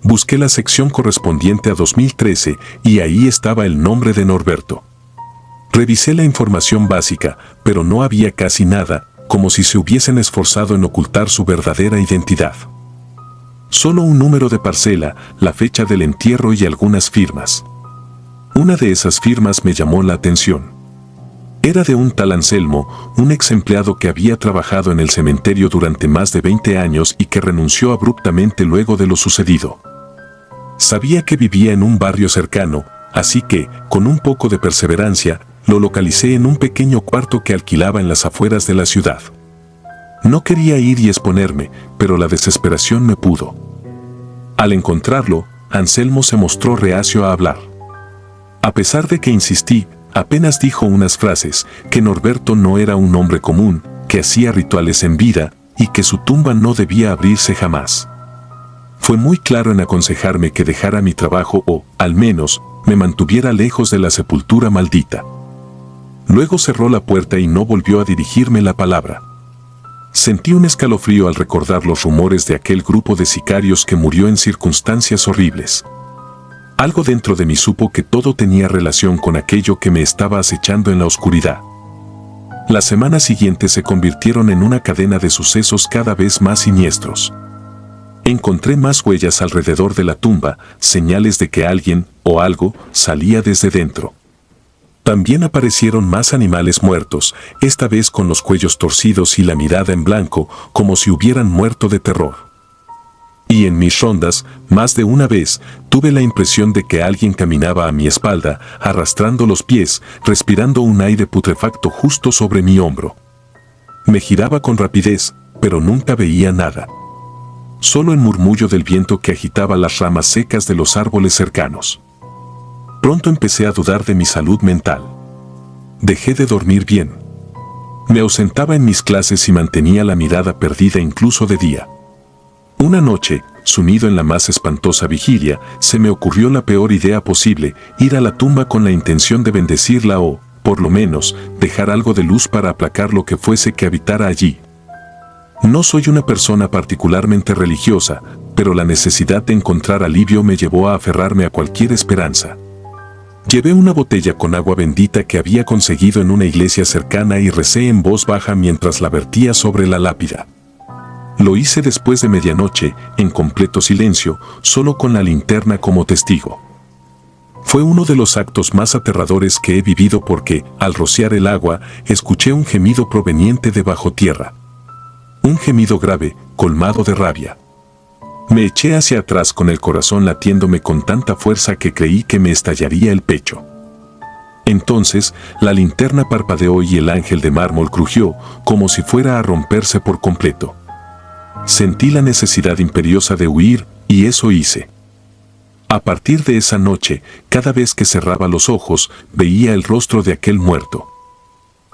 Busqué la sección correspondiente a 2013 y ahí estaba el nombre de Norberto. Revisé la información básica, pero no había casi nada, como si se hubiesen esforzado en ocultar su verdadera identidad. Solo un número de parcela, la fecha del entierro y algunas firmas. Una de esas firmas me llamó la atención. Era de un tal Anselmo, un ex empleado que había trabajado en el cementerio durante más de 20 años y que renunció abruptamente luego de lo sucedido. Sabía que vivía en un barrio cercano, así que, con un poco de perseverancia, lo localicé en un pequeño cuarto que alquilaba en las afueras de la ciudad. No quería ir y exponerme, pero la desesperación me pudo. Al encontrarlo, Anselmo se mostró reacio a hablar. A pesar de que insistí, apenas dijo unas frases, que Norberto no era un hombre común, que hacía rituales en vida, y que su tumba no debía abrirse jamás. Fue muy claro en aconsejarme que dejara mi trabajo o, al menos, me mantuviera lejos de la sepultura maldita. Luego cerró la puerta y no volvió a dirigirme la palabra. Sentí un escalofrío al recordar los rumores de aquel grupo de sicarios que murió en circunstancias horribles. Algo dentro de mí supo que todo tenía relación con aquello que me estaba acechando en la oscuridad. Las semanas siguientes se convirtieron en una cadena de sucesos cada vez más siniestros. Encontré más huellas alrededor de la tumba, señales de que alguien, o algo, salía desde dentro. También aparecieron más animales muertos, esta vez con los cuellos torcidos y la mirada en blanco, como si hubieran muerto de terror. Y en mis rondas, más de una vez, tuve la impresión de que alguien caminaba a mi espalda, arrastrando los pies, respirando un aire putrefacto justo sobre mi hombro. Me giraba con rapidez, pero nunca veía nada. Solo el murmullo del viento que agitaba las ramas secas de los árboles cercanos. Pronto empecé a dudar de mi salud mental. Dejé de dormir bien. Me ausentaba en mis clases y mantenía la mirada perdida incluso de día. Una noche, sumido en la más espantosa vigilia, se me ocurrió la peor idea posible, ir a la tumba con la intención de bendecirla o, por lo menos, dejar algo de luz para aplacar lo que fuese que habitara allí. No soy una persona particularmente religiosa, pero la necesidad de encontrar alivio me llevó a aferrarme a cualquier esperanza. Llevé una botella con agua bendita que había conseguido en una iglesia cercana y recé en voz baja mientras la vertía sobre la lápida. Lo hice después de medianoche, en completo silencio, solo con la linterna como testigo. Fue uno de los actos más aterradores que he vivido porque, al rociar el agua, escuché un gemido proveniente de bajo tierra. Un gemido grave, colmado de rabia. Me eché hacia atrás con el corazón latiéndome con tanta fuerza que creí que me estallaría el pecho. Entonces, la linterna parpadeó y el ángel de mármol crujió, como si fuera a romperse por completo. Sentí la necesidad imperiosa de huir, y eso hice. A partir de esa noche, cada vez que cerraba los ojos, veía el rostro de aquel muerto.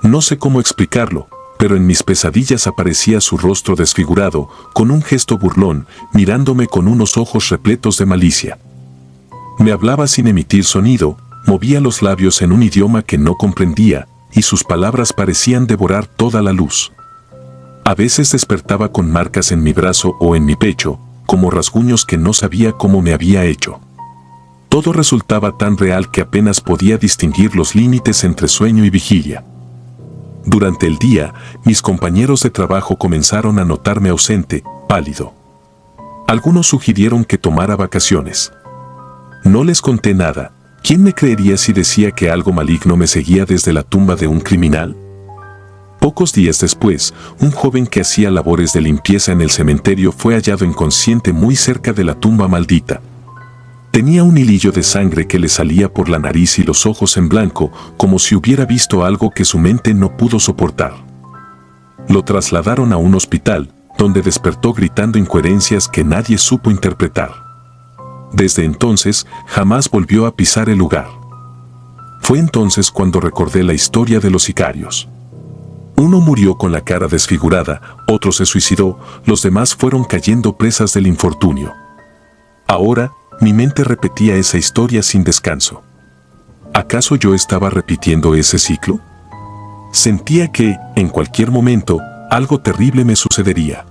No sé cómo explicarlo, pero en mis pesadillas aparecía su rostro desfigurado, con un gesto burlón, mirándome con unos ojos repletos de malicia. Me hablaba sin emitir sonido, movía los labios en un idioma que no comprendía, y sus palabras parecían devorar toda la luz. A veces despertaba con marcas en mi brazo o en mi pecho, como rasguños que no sabía cómo me había hecho. Todo resultaba tan real que apenas podía distinguir los límites entre sueño y vigilia. Durante el día, mis compañeros de trabajo comenzaron a notarme ausente, pálido. Algunos sugirieron que tomara vacaciones. No les conté nada. ¿Quién me creería si decía que algo maligno me seguía desde la tumba de un criminal? Pocos días después, un joven que hacía labores de limpieza en el cementerio fue hallado inconsciente muy cerca de la tumba maldita. Tenía un hilillo de sangre que le salía por la nariz y los ojos en blanco, como si hubiera visto algo que su mente no pudo soportar. Lo trasladaron a un hospital, donde despertó gritando incoherencias que nadie supo interpretar. Desde entonces, jamás volvió a pisar el lugar. Fue entonces cuando recordé la historia de los sicarios. Uno murió con la cara desfigurada, otro se suicidó, los demás fueron cayendo presas del infortunio. Ahora, mi mente repetía esa historia sin descanso. ¿Acaso yo estaba repitiendo ese ciclo? Sentía que, en cualquier momento, algo terrible me sucedería.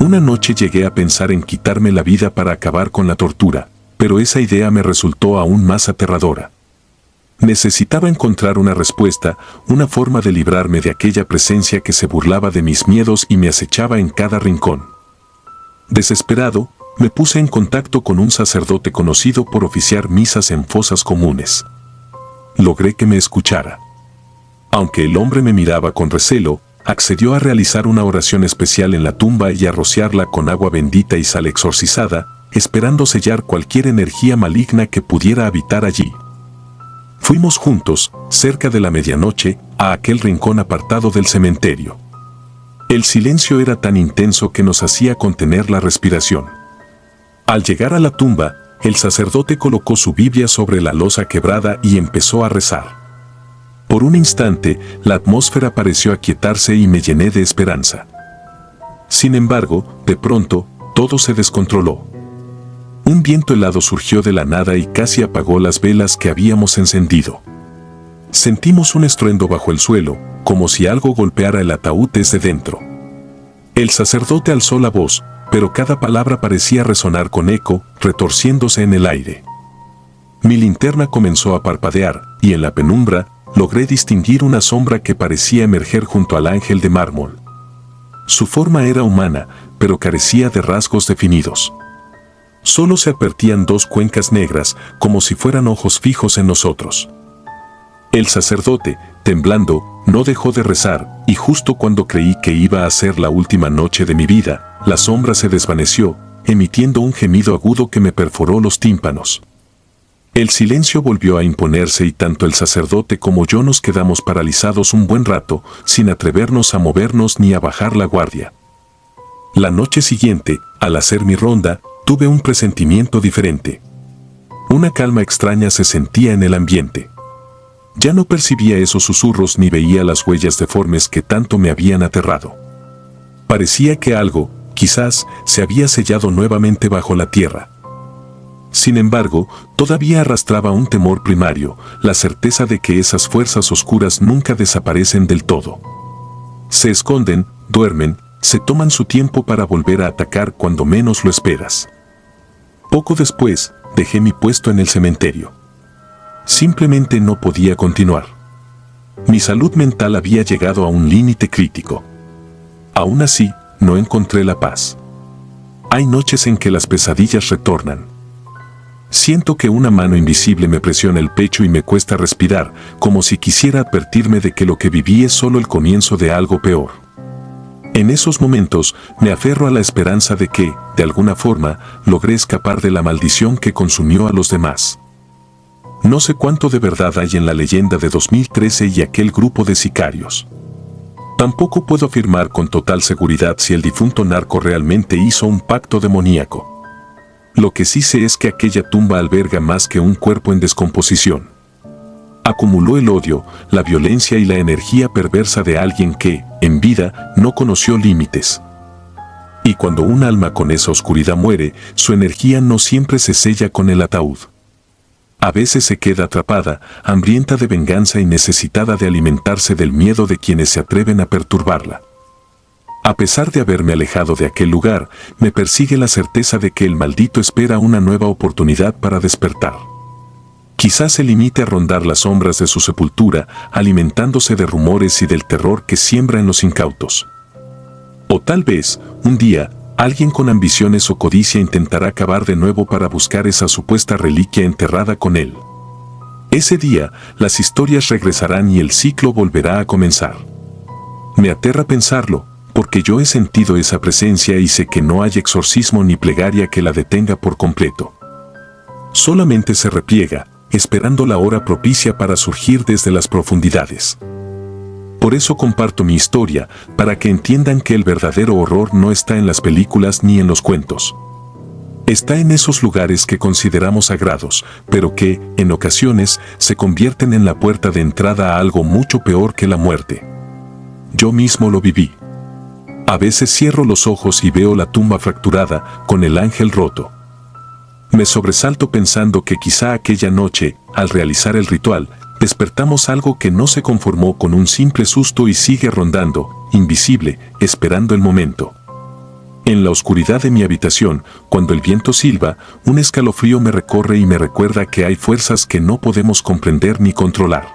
Una noche llegué a pensar en quitarme la vida para acabar con la tortura, pero esa idea me resultó aún más aterradora. Necesitaba encontrar una respuesta, una forma de librarme de aquella presencia que se burlaba de mis miedos y me acechaba en cada rincón. Desesperado, me puse en contacto con un sacerdote conocido por oficiar misas en fosas comunes. Logré que me escuchara. Aunque el hombre me miraba con recelo, accedió a realizar una oración especial en la tumba y a rociarla con agua bendita y sal exorcizada, esperando sellar cualquier energía maligna que pudiera habitar allí. Fuimos juntos, cerca de la medianoche, a aquel rincón apartado del cementerio. El silencio era tan intenso que nos hacía contener la respiración. Al llegar a la tumba, el sacerdote colocó su Biblia sobre la losa quebrada y empezó a rezar. Por un instante, la atmósfera pareció aquietarse y me llené de esperanza. Sin embargo, de pronto, todo se descontroló. Un viento helado surgió de la nada y casi apagó las velas que habíamos encendido. Sentimos un estruendo bajo el suelo, como si algo golpeara el ataúd desde dentro. El sacerdote alzó la voz, pero cada palabra parecía resonar con eco, retorciéndose en el aire. Mi linterna comenzó a parpadear, y en la penumbra, logré distinguir una sombra que parecía emerger junto al ángel de mármol. Su forma era humana, pero carecía de rasgos definidos. Solo se advertían dos cuencas negras, como si fueran ojos fijos en nosotros. El sacerdote, temblando, no dejó de rezar, y justo cuando creí que iba a ser la última noche de mi vida, la sombra se desvaneció, emitiendo un gemido agudo que me perforó los tímpanos. El silencio volvió a imponerse y tanto el sacerdote como yo nos quedamos paralizados un buen rato, sin atrevernos a movernos ni a bajar la guardia. La noche siguiente, al hacer mi ronda, tuve un presentimiento diferente. Una calma extraña se sentía en el ambiente. Ya no percibía esos susurros ni veía las huellas deformes que tanto me habían aterrado. Parecía que algo, quizás, se había sellado nuevamente bajo la tierra. Sin embargo, todavía arrastraba un temor primario, la certeza de que esas fuerzas oscuras nunca desaparecen del todo. Se esconden, duermen, se toman su tiempo para volver a atacar cuando menos lo esperas. Poco después, dejé mi puesto en el cementerio. Simplemente no podía continuar. Mi salud mental había llegado a un límite crítico. Aún así, no encontré la paz. Hay noches en que las pesadillas retornan. Siento que una mano invisible me presiona el pecho y me cuesta respirar, como si quisiera advertirme de que lo que viví es solo el comienzo de algo peor. En esos momentos, me aferro a la esperanza de que, de alguna forma, logré escapar de la maldición que consumió a los demás. No sé cuánto de verdad hay en la leyenda de 2013 y aquel grupo de sicarios. Tampoco puedo afirmar con total seguridad si el difunto narco realmente hizo un pacto demoníaco. Lo que sí sé es que aquella tumba alberga más que un cuerpo en descomposición. Acumuló el odio, la violencia y la energía perversa de alguien que, en vida, no conoció límites. Y cuando un alma con esa oscuridad muere, su energía no siempre se sella con el ataúd. A veces se queda atrapada, hambrienta de venganza y necesitada de alimentarse del miedo de quienes se atreven a perturbarla. A pesar de haberme alejado de aquel lugar, me persigue la certeza de que el maldito espera una nueva oportunidad para despertar. Quizás se limite a rondar las sombras de su sepultura, alimentándose de rumores y del terror que siembra en los incautos. O tal vez, un día, alguien con ambiciones o codicia intentará cavar de nuevo para buscar esa supuesta reliquia enterrada con él. Ese día, las historias regresarán y el ciclo volverá a comenzar. Me aterra pensarlo, porque yo he sentido esa presencia y sé que no hay exorcismo ni plegaria que la detenga por completo. Solamente se repliega, esperando la hora propicia para surgir desde las profundidades. Por eso comparto mi historia, para que entiendan que el verdadero horror no está en las películas ni en los cuentos. Está en esos lugares que consideramos sagrados, pero que, en ocasiones, se convierten en la puerta de entrada a algo mucho peor que la muerte. Yo mismo lo viví. A veces cierro los ojos y veo la tumba fracturada, con el ángel roto. Me sobresalto pensando que quizá aquella noche, al realizar el ritual, despertamos algo que no se conformó con un simple susto y sigue rondando, invisible, esperando el momento. En la oscuridad de mi habitación, cuando el viento silba, un escalofrío me recorre y me recuerda que hay fuerzas que no podemos comprender ni controlar.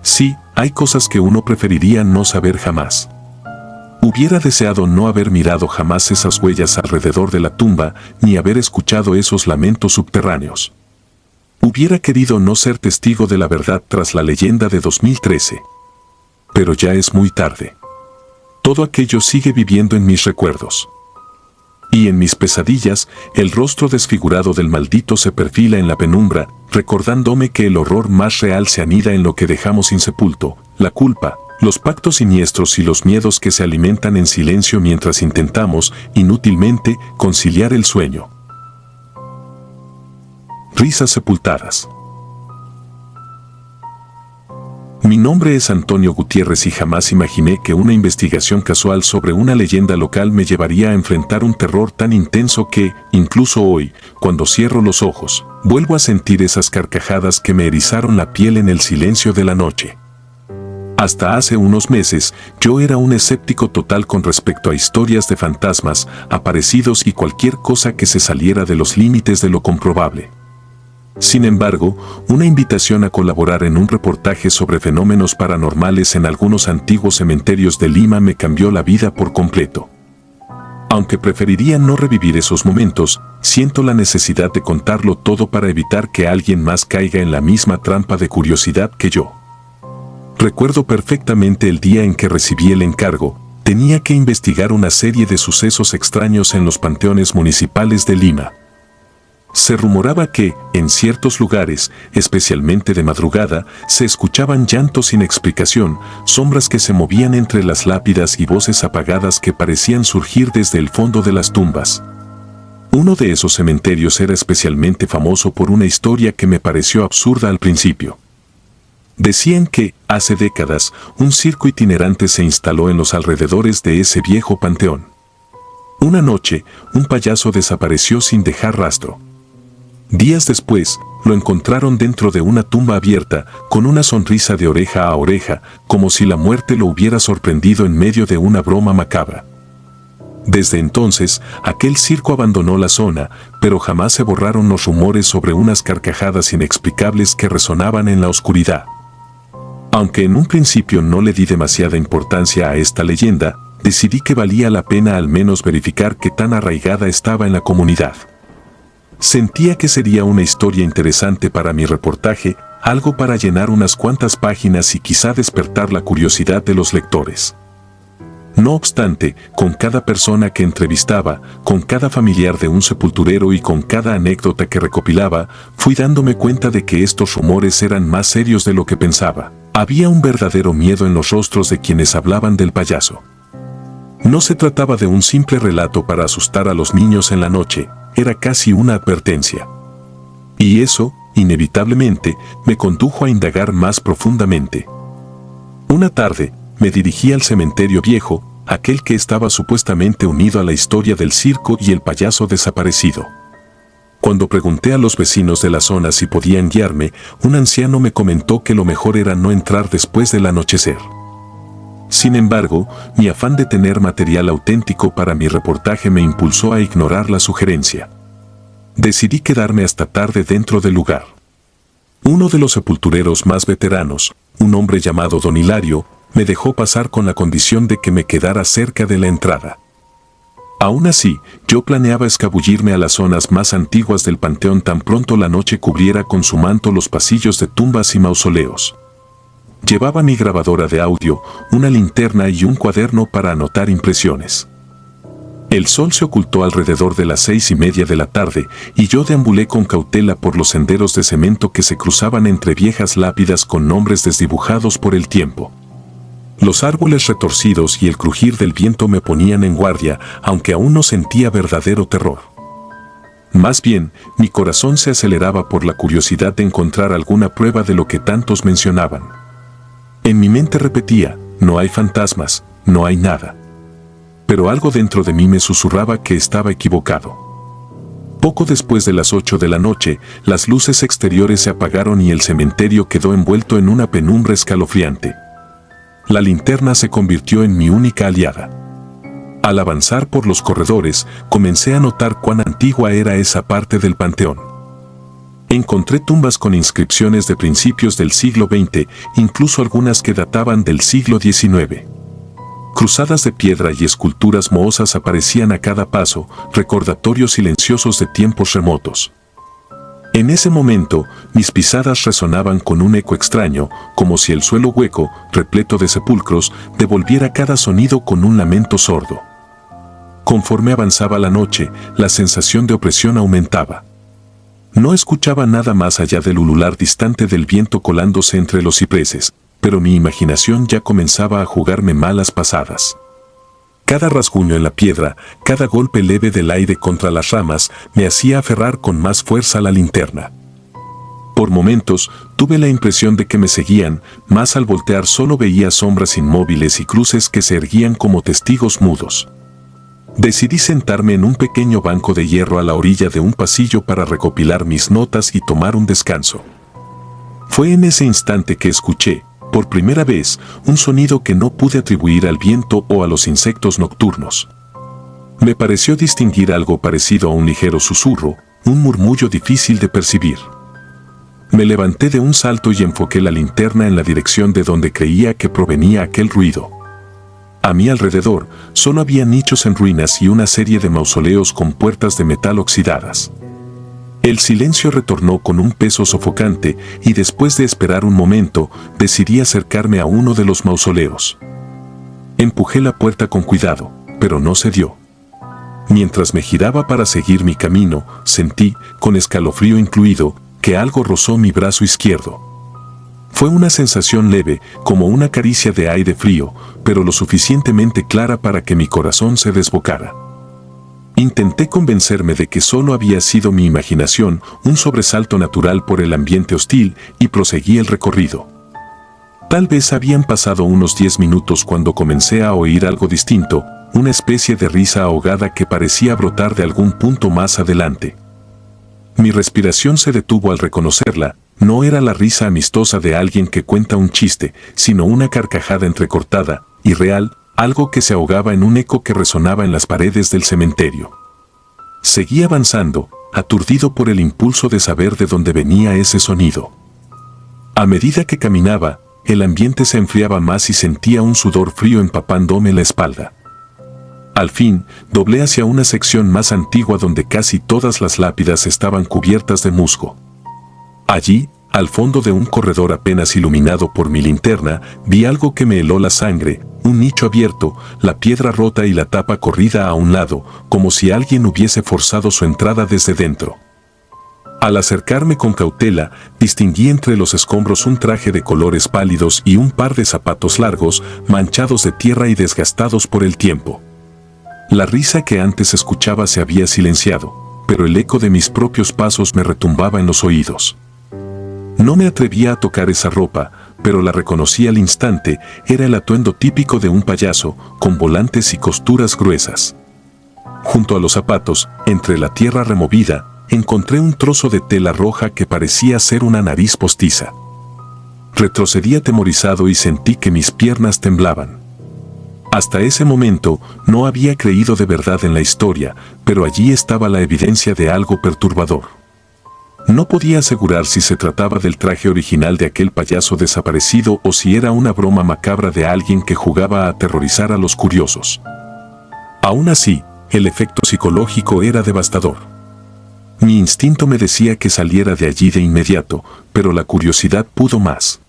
Sí, hay cosas que uno preferiría no saber jamás. Hubiera deseado no haber mirado jamás esas huellas alrededor de la tumba, ni haber escuchado esos lamentos subterráneos. Hubiera querido no ser testigo de la verdad tras la leyenda de 2013. Pero ya es muy tarde. Todo aquello sigue viviendo en mis recuerdos. Y en mis pesadillas, el rostro desfigurado del maldito se perfila en la penumbra, recordándome que el horror más real se anida en lo que dejamos insepulto, la culpa, los pactos siniestros y los miedos que se alimentan en silencio mientras intentamos, inútilmente, conciliar el sueño. Risas sepultadas. Mi nombre es Antonio Gutiérrez y jamás imaginé que una investigación casual sobre una leyenda local me llevaría a enfrentar un terror tan intenso que, incluso hoy, cuando cierro los ojos, vuelvo a sentir esas carcajadas que me erizaron la piel en el silencio de la noche. Hasta hace unos meses, yo era un escéptico total con respecto a historias de fantasmas, aparecidos y cualquier cosa que se saliera de los límites de lo comprobable. Sin embargo, una invitación a colaborar en un reportaje sobre fenómenos paranormales en algunos antiguos cementerios de Lima me cambió la vida por completo. Aunque preferiría no revivir esos momentos, siento la necesidad de contarlo todo para evitar que alguien más caiga en la misma trampa de curiosidad que yo. Recuerdo perfectamente el día en que recibí el encargo. Tenía que investigar una serie de sucesos extraños en los panteones municipales de Lima. Se rumoraba que, en ciertos lugares, especialmente de madrugada, se escuchaban llantos sin explicación, sombras que se movían entre las lápidas y voces apagadas que parecían surgir desde el fondo de las tumbas. Uno de esos cementerios era especialmente famoso por una historia que me pareció absurda al principio. Decían que, hace décadas, un circo itinerante se instaló en los alrededores de ese viejo panteón. Una noche, un payaso desapareció sin dejar rastro. Días después, lo encontraron dentro de una tumba abierta, con una sonrisa de oreja a oreja, como si la muerte lo hubiera sorprendido en medio de una broma macabra. Desde entonces, aquel circo abandonó la zona, pero jamás se borraron los rumores sobre unas carcajadas inexplicables que resonaban en la oscuridad. Aunque en un principio no le di demasiada importancia a esta leyenda, decidí que valía la pena al menos verificar qué tan arraigada estaba en la comunidad. Sentía que sería una historia interesante para mi reportaje, algo para llenar unas cuantas páginas y quizá despertar la curiosidad de los lectores. No obstante, con cada persona que entrevistaba, con cada familiar de un sepulturero y con cada anécdota que recopilaba, fui dándome cuenta de que estos rumores eran más serios de lo que pensaba. Había un verdadero miedo en los rostros de quienes hablaban del payaso. No se trataba de un simple relato para asustar a los niños en la noche, era casi una advertencia. Y eso, inevitablemente, me condujo a indagar más profundamente. Una tarde, me dirigí al cementerio viejo, aquel que estaba supuestamente unido a la historia del circo y el payaso desaparecido. Cuando pregunté a los vecinos de la zona si podían guiarme, un anciano me comentó que lo mejor era no entrar después del anochecer. Sin embargo, mi afán de tener material auténtico para mi reportaje me impulsó a ignorar la sugerencia. Decidí quedarme hasta tarde dentro del lugar. Uno de los sepultureros más veteranos, un hombre llamado Don Hilario, me dejó pasar con la condición de que me quedara cerca de la entrada. Aún así, yo planeaba escabullirme a las zonas más antiguas del panteón tan pronto la noche cubriera con su manto los pasillos de tumbas y mausoleos. Llevaba mi grabadora de audio, una linterna y un cuaderno para anotar impresiones. El sol se ocultó alrededor de las 6:30 de la tarde y yo deambulé con cautela por los senderos de cemento que se cruzaban entre viejas lápidas con nombres desdibujados por el tiempo. Los árboles retorcidos y el crujir del viento me ponían en guardia, aunque aún no sentía verdadero terror. Más bien, mi corazón se aceleraba por la curiosidad de encontrar alguna prueba de lo que tantos mencionaban. En mi mente repetía, no hay fantasmas, no hay nada. Pero algo dentro de mí me susurraba que estaba equivocado. Poco después de las 8 de la noche, las luces exteriores se apagaron y el cementerio quedó envuelto en una penumbra escalofriante. La linterna se convirtió en mi única aliada. Al avanzar por los corredores, comencé a notar cuán antigua era esa parte del panteón. Encontré tumbas con inscripciones de principios del siglo XX, incluso algunas que databan del siglo XIX. Cruzadas de piedra y esculturas mohosas aparecían a cada paso, recordatorios silenciosos de tiempos remotos. En ese momento, mis pisadas resonaban con un eco extraño, como si el suelo hueco, repleto de sepulcros, devolviera cada sonido con un lamento sordo. Conforme avanzaba la noche, la sensación de opresión aumentaba. No escuchaba nada más allá del ulular distante del viento colándose entre los cipreses, pero mi imaginación ya comenzaba a jugarme malas pasadas. Cada rasguño en la piedra, cada golpe leve del aire contra las ramas, me hacía aferrar con más fuerza la linterna. Por momentos, tuve la impresión de que me seguían, mas al voltear solo veía sombras inmóviles y cruces que se erguían como testigos mudos. Decidí sentarme en un pequeño banco de hierro a la orilla de un pasillo para recopilar mis notas y tomar un descanso. Fue en ese instante que escuché, por primera vez, un sonido que no pude atribuir al viento o a los insectos nocturnos. Me pareció distinguir algo parecido a un ligero susurro, un murmullo difícil de percibir. Me levanté de un salto y enfoqué la linterna en la dirección de donde creía que provenía aquel ruido. A mi alrededor, solo había nichos en ruinas y una serie de mausoleos con puertas de metal oxidadas. El silencio retornó con un peso sofocante y después de esperar un momento, decidí acercarme a uno de los mausoleos. Empujé la puerta con cuidado, pero no cedió. Mientras me giraba para seguir mi camino, sentí, con escalofrío incluido, que algo rozó mi brazo izquierdo. Fue una sensación leve, como una caricia de aire frío, pero lo suficientemente clara para que mi corazón se desbocara. Intenté convencerme de que solo había sido mi imaginación, un sobresalto natural por el ambiente hostil, y proseguí el recorrido. Tal vez habían pasado unos 10 minutos cuando comencé a oír algo distinto, una especie de risa ahogada que parecía brotar de algún punto más adelante. Mi respiración se detuvo al reconocerla. No era la risa amistosa de alguien que cuenta un chiste, sino una carcajada entrecortada, irreal, algo que se ahogaba en un eco que resonaba en las paredes del cementerio. Seguí avanzando, aturdido por el impulso de saber de dónde venía ese sonido. A medida que caminaba, el ambiente se enfriaba más y sentía un sudor frío empapándome la espalda. Al fin, doblé hacia una sección más antigua donde casi todas las lápidas estaban cubiertas de musgo. Allí, al fondo de un corredor apenas iluminado por mi linterna, vi algo que me heló la sangre, un nicho abierto, la piedra rota y la tapa corrida a un lado, como si alguien hubiese forzado su entrada desde dentro. Al acercarme con cautela, distinguí entre los escombros un traje de colores pálidos y un par de zapatos largos, manchados de tierra y desgastados por el tiempo. La risa que antes escuchaba se había silenciado, pero el eco de mis propios pasos me retumbaba en los oídos. No me atrevía a tocar esa ropa, pero la reconocí al instante, era el atuendo típico de un payaso, con volantes y costuras gruesas. Junto a los zapatos, entre la tierra removida, encontré un trozo de tela roja que parecía ser una nariz postiza. Retrocedí atemorizado y sentí que mis piernas temblaban. Hasta ese momento, no había creído de verdad en la historia, pero allí estaba la evidencia de algo perturbador. No podía asegurar si se trataba del traje original de aquel payaso desaparecido o si era una broma macabra de alguien que jugaba a aterrorizar a los curiosos. Aún así, el efecto psicológico era devastador. Mi instinto me decía que saliera de allí de inmediato, pero la curiosidad pudo más.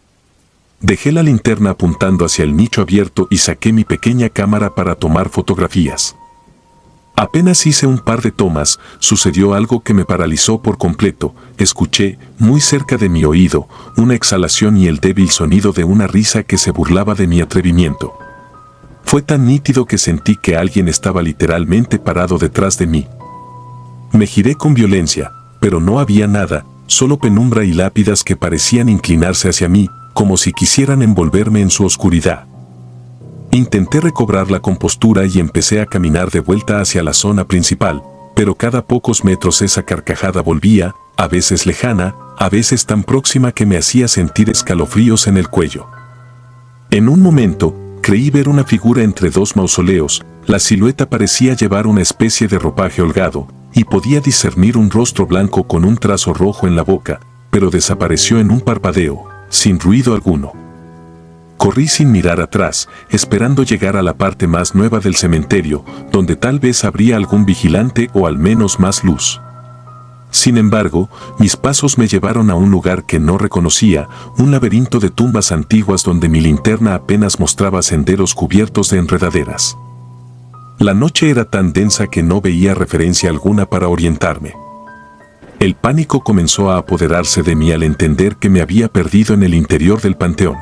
Dejé la linterna apuntando hacia el nicho abierto y saqué mi pequeña cámara para tomar fotografías. Apenas hice un par de tomas, sucedió algo que me paralizó por completo. Escuché, muy cerca de mi oído, una exhalación y el débil sonido de una risa que se burlaba de mi atrevimiento. Fue tan nítido que sentí que alguien estaba literalmente parado detrás de mí. Me giré con violencia, pero no había nada, solo penumbra y lápidas que parecían inclinarse hacia mí, como si quisieran envolverme en su oscuridad. Intenté recobrar la compostura y empecé a caminar de vuelta hacia la zona principal, pero cada pocos metros esa carcajada volvía, a veces lejana, a veces tan próxima que me hacía sentir escalofríos en el cuello. En un momento, creí ver una figura entre dos mausoleos. La silueta parecía llevar una especie de ropaje holgado, y podía discernir un rostro blanco con un trazo rojo en la boca, pero desapareció en un parpadeo, sin ruido alguno. Corrí sin mirar atrás, esperando llegar a la parte más nueva del cementerio, donde tal vez habría algún vigilante o al menos más luz. Sin embargo, mis pasos me llevaron a un lugar que no reconocía, un laberinto de tumbas antiguas donde mi linterna apenas mostraba senderos cubiertos de enredaderas. La noche era tan densa que no veía referencia alguna para orientarme. El pánico comenzó a apoderarse de mí al entender que me había perdido en el interior del panteón.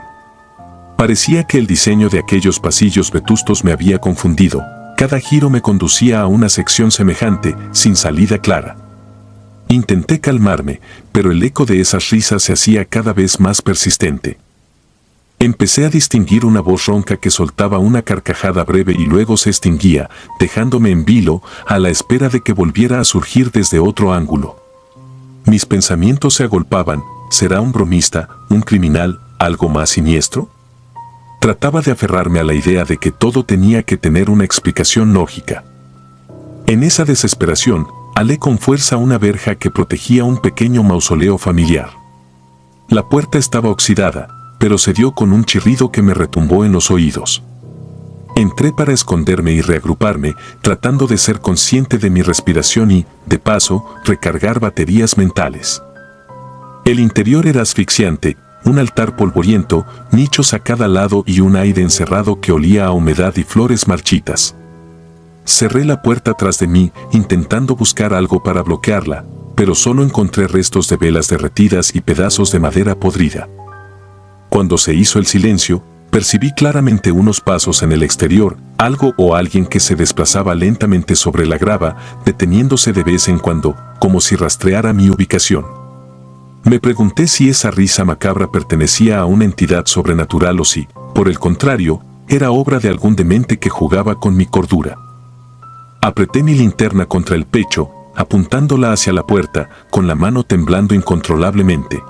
Parecía que el diseño de aquellos pasillos vetustos me había confundido. Cada giro me conducía a una sección semejante, sin salida clara. Intenté calmarme, pero el eco de esas risas se hacía cada vez más persistente. Empecé a distinguir una voz ronca que soltaba una carcajada breve y luego se extinguía, dejándome en vilo, a la espera de que volviera a surgir desde otro ángulo. Mis pensamientos se agolpaban. ¿Será un bromista, un criminal, algo más siniestro? Trataba de aferrarme a la idea de que todo tenía que tener una explicación lógica. En esa desesperación, alé con fuerza una verja que protegía un pequeño mausoleo familiar. La puerta estaba oxidada, pero se dio con un chirrido que me retumbó en los oídos. Entré para esconderme y reagruparme, tratando de ser consciente de mi respiración y, de paso, recargar baterías mentales. El interior era asfixiante, un altar polvoriento, nichos a cada lado y un aire encerrado que olía a humedad y flores marchitas. Cerré la puerta tras de mí, intentando buscar algo para bloquearla, pero solo encontré restos de velas derretidas y pedazos de madera podrida. Cuando se hizo el silencio, percibí claramente unos pasos en el exterior, algo o alguien que se desplazaba lentamente sobre la grava, deteniéndose de vez en cuando, como si rastreara mi ubicación. Me pregunté si esa risa macabra pertenecía a una entidad sobrenatural o si, por el contrario, era obra de algún demente que jugaba con mi cordura. Apreté mi linterna contra el pecho, apuntándola hacia la puerta, con la mano temblando incontrolablemente.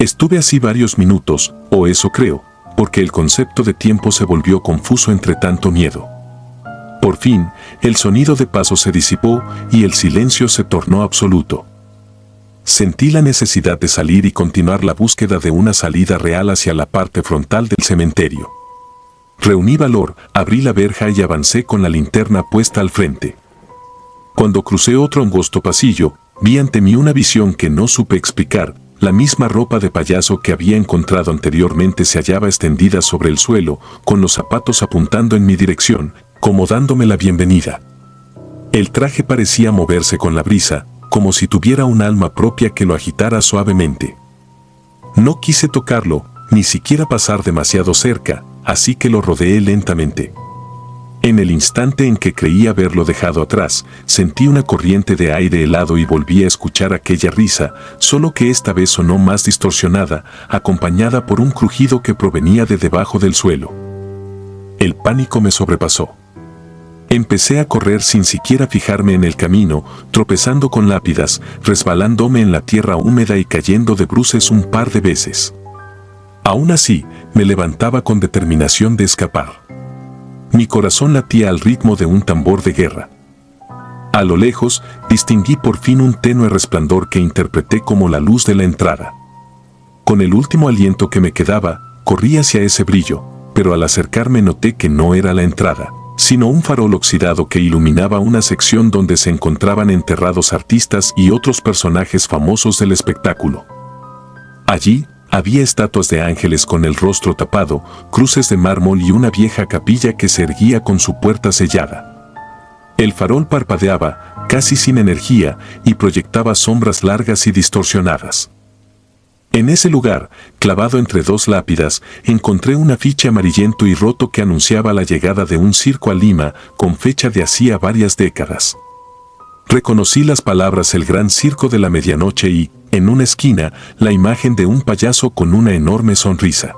Estuve así varios minutos, o eso creo, porque el concepto de tiempo se volvió confuso entre tanto miedo. Por fin, el sonido de pasos se disipó y el silencio se tornó absoluto. Sentí la necesidad de salir y continuar la búsqueda de una salida real hacia la parte frontal del cementerio. Reuní valor, abrí la verja y avancé con la linterna puesta al frente. Cuando crucé otro angosto pasillo, vi ante mí una visión que no supe explicar. La misma ropa de payaso que había encontrado anteriormente se hallaba extendida sobre el suelo, con los zapatos apuntando en mi dirección, como dándome la bienvenida. El traje parecía moverse con la brisa, como si tuviera un alma propia que lo agitara suavemente. No quise tocarlo, ni siquiera pasar demasiado cerca, así que lo rodeé lentamente. En el instante en que creí haberlo dejado atrás, sentí una corriente de aire helado y volví a escuchar aquella risa, solo que esta vez sonó más distorsionada, acompañada por un crujido que provenía de debajo del suelo. El pánico me sobrepasó. Empecé a correr sin siquiera fijarme en el camino, tropezando con lápidas, resbalándome en la tierra húmeda y cayendo de bruces un par de veces. Aún así, me levantaba con determinación de escapar. Mi corazón latía al ritmo de un tambor de guerra. A lo lejos, distinguí por fin un tenue resplandor que interpreté como la luz de la entrada. Con el último aliento que me quedaba, corrí hacia ese brillo, pero al acercarme noté que no era la entrada, sino un farol oxidado que iluminaba una sección donde se encontraban enterrados artistas y otros personajes famosos del espectáculo. Allí, había estatuas de ángeles con el rostro tapado, cruces de mármol y una vieja capilla que se erguía con su puerta sellada. El farol parpadeaba, casi sin energía, y proyectaba sombras largas y distorsionadas. En ese lugar, clavado entre dos lápidas, encontré un afiche amarillento y roto que anunciaba la llegada de un circo a Lima, con fecha de hacía varias décadas. Reconocí las palabras "El Gran Circo de la Medianoche" y, en una esquina, la imagen de un payaso con una enorme sonrisa.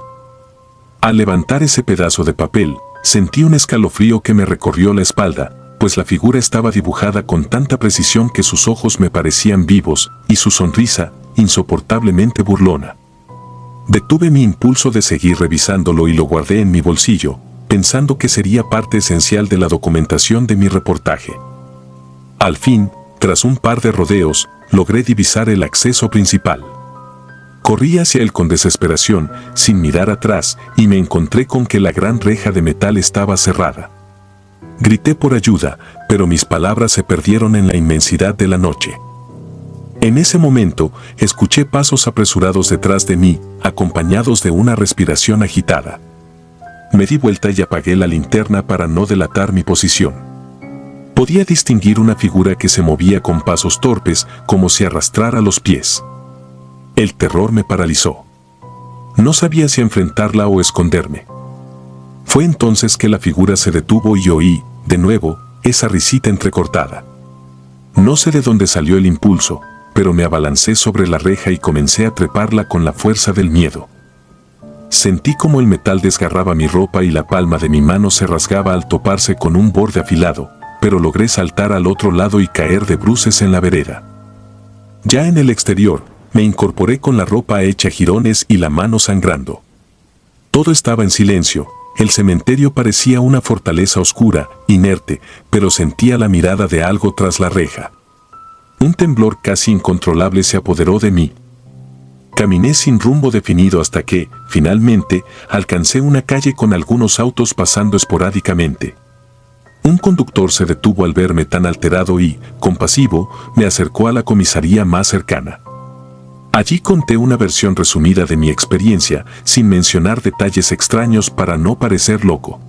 Al levantar ese pedazo de papel, sentí un escalofrío que me recorrió la espalda, pues la figura estaba dibujada con tanta precisión que sus ojos me parecían vivos, y su sonrisa, insoportablemente burlona. Detuve mi impulso de seguir revisándolo y lo guardé en mi bolsillo, pensando que sería parte esencial de la documentación de mi reportaje. Al fin, tras un par de rodeos, logré divisar el acceso principal. Corrí hacia él con desesperación, sin mirar atrás, y me encontré con que la gran reja de metal estaba cerrada. Grité por ayuda, pero mis palabras se perdieron en la inmensidad de la noche. En ese momento, escuché pasos apresurados detrás de mí, acompañados de una respiración agitada. Me di vuelta y apagué la linterna para no delatar mi posición. Podía distinguir una figura que se movía con pasos torpes, como si arrastrara los pies. El terror me paralizó. No sabía si enfrentarla o esconderme. Fue entonces que la figura se detuvo y oí, de nuevo, esa risita entrecortada. No sé de dónde salió el impulso, pero me abalancé sobre la reja y comencé a treparla con la fuerza del miedo. Sentí como el metal desgarraba mi ropa y la palma de mi mano se rasgaba al toparse con un borde afilado, pero logré saltar al otro lado y caer de bruces en la vereda. Ya en el exterior, me incorporé con la ropa hecha jirones y la mano sangrando. Todo estaba en silencio. El cementerio parecía una fortaleza oscura, inerte, pero sentía la mirada de algo tras la reja. Un temblor casi incontrolable se apoderó de mí. Caminé sin rumbo definido hasta que, finalmente, alcancé una calle con algunos autos pasando esporádicamente. Un conductor se detuvo al verme tan alterado y, compasivo, me acercó a la comisaría más cercana. Allí conté una versión resumida de mi experiencia, sin mencionar detalles extraños para no parecer loco.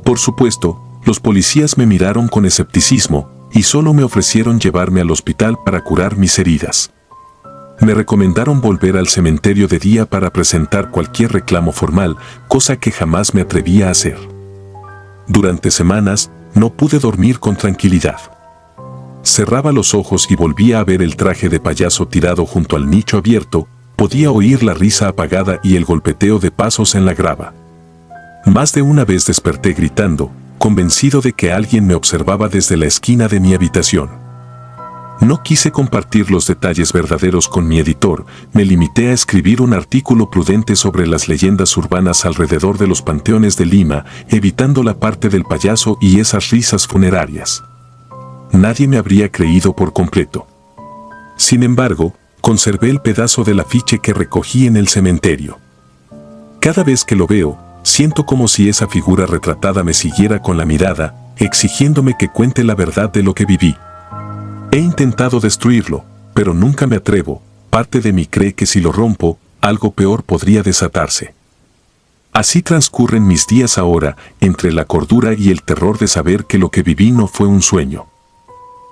Por supuesto, los policías me miraron con escepticismo, y solo me ofrecieron llevarme al hospital para curar mis heridas. Me recomendaron volver al cementerio de día para presentar cualquier reclamo formal, cosa que jamás me atrevía a hacer. Durante semanas, no pude dormir con tranquilidad. Cerraba los ojos y volvía a ver el traje de payaso tirado junto al nicho abierto, podía oír la risa apagada y el golpeteo de pasos en la grava. Más de una vez desperté gritando, convencido de que alguien me observaba desde la esquina de mi habitación. No quise compartir los detalles verdaderos con mi editor, me limité a escribir un artículo prudente sobre las leyendas urbanas alrededor de los panteones de Lima, evitando la parte del payaso y esas risas funerarias. Nadie me habría creído por completo. Sin embargo, conservé el pedazo del afiche que recogí en el cementerio. Cada vez que lo veo, siento como si esa figura retratada me siguiera con la mirada, exigiéndome que cuente la verdad de lo que viví. He intentado destruirlo, pero nunca me atrevo. Parte de mí cree que si lo rompo, algo peor podría desatarse. Así transcurren mis días ahora, entre la cordura y el terror de saber que lo que viví no fue un sueño.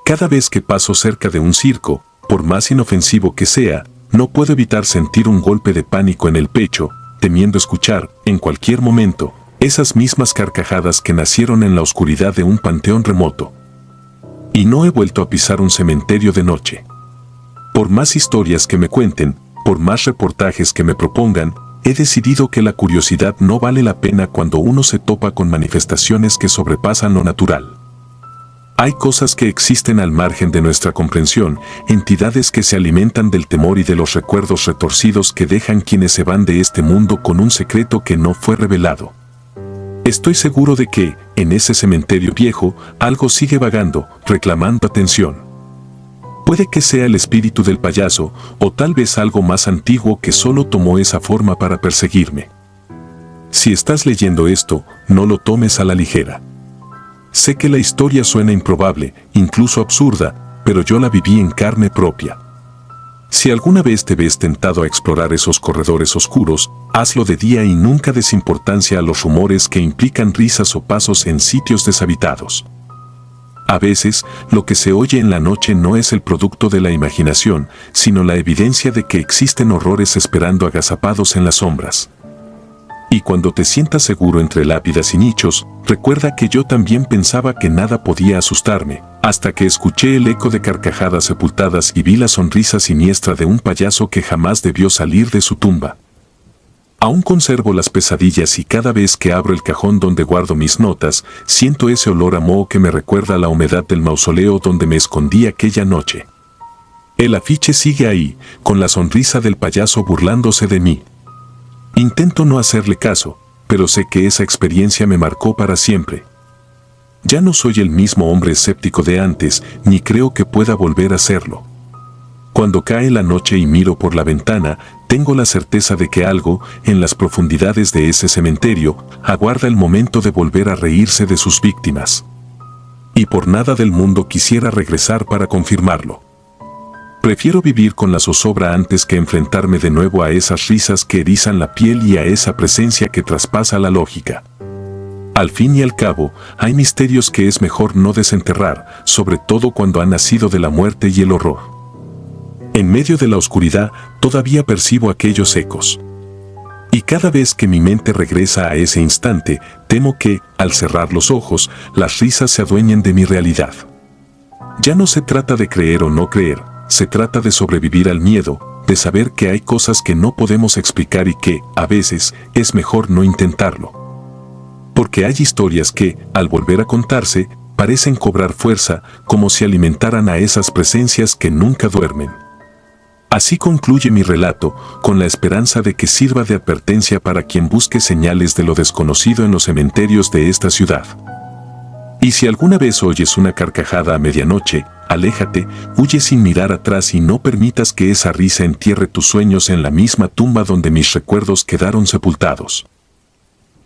Cada vez que paso cerca de un circo, por más inofensivo que sea, no puedo evitar sentir un golpe de pánico en el pecho, temiendo escuchar, en cualquier momento, esas mismas carcajadas que nacieron en la oscuridad de un panteón remoto. Y no he vuelto a pisar un cementerio de noche. Por más historias que me cuenten, por más reportajes que me propongan, he decidido que la curiosidad no vale la pena cuando uno se topa con manifestaciones que sobrepasan lo natural. Hay cosas que existen al margen de nuestra comprensión, entidades que se alimentan del temor y de los recuerdos retorcidos que dejan quienes se van de este mundo con un secreto que no fue revelado. Estoy seguro de que, en ese cementerio viejo, algo sigue vagando, reclamando atención. Puede que sea el espíritu del payaso, o tal vez algo más antiguo que solo tomó esa forma para perseguirme. Si estás leyendo esto, no lo tomes a la ligera. Sé que la historia suena improbable, incluso absurda, pero yo la viví en carne propia. Si alguna vez te ves tentado a explorar esos corredores oscuros, hazlo de día y nunca des importancia a los rumores que implican risas o pasos en sitios deshabitados. A veces, lo que se oye en la noche no es el producto de la imaginación, sino la evidencia de que existen horrores esperando agazapados en las sombras. Y cuando te sientas seguro entre lápidas y nichos, recuerda que yo también pensaba que nada podía asustarme, hasta que escuché el eco de carcajadas sepultadas y vi la sonrisa siniestra de un payaso que jamás debió salir de su tumba. Aún conservo las pesadillas y cada vez que abro el cajón donde guardo mis notas, siento ese olor a moho que me recuerda a la humedad del mausoleo donde me escondí aquella noche. El afiche sigue ahí, con la sonrisa del payaso burlándose de mí. Intento no hacerle caso, pero sé que esa experiencia me marcó para siempre. Ya no soy el mismo hombre escéptico de antes, ni creo que pueda volver a serlo. Cuando cae la noche y miro por la ventana, tengo la certeza de que algo, en las profundidades de ese cementerio, aguarda el momento de volver a reírse de sus víctimas. Y por nada del mundo quisiera regresar para confirmarlo. Prefiero vivir con la zozobra antes que enfrentarme de nuevo a esas risas que erizan la piel y a esa presencia que traspasa la lógica. Al fin y al cabo, hay misterios que es mejor no desenterrar, sobre todo cuando han nacido de la muerte y el horror. En medio de la oscuridad, todavía percibo aquellos ecos. Y cada vez que mi mente regresa a ese instante, temo que, al cerrar los ojos, las risas se adueñen de mi realidad. Ya no se trata de creer o no creer, se trata de sobrevivir al miedo, de saber que hay cosas que no podemos explicar y que, a veces, es mejor no intentarlo. Porque hay historias que, al volver a contarse, parecen cobrar fuerza, como si alimentaran a esas presencias que nunca duermen. Así concluye mi relato, con la esperanza de que sirva de advertencia para quien busque señales de lo desconocido en los cementerios de esta ciudad. Y si alguna vez oyes una carcajada a medianoche, aléjate, huye sin mirar atrás y no permitas que esa risa entierre tus sueños en la misma tumba donde mis recuerdos quedaron sepultados.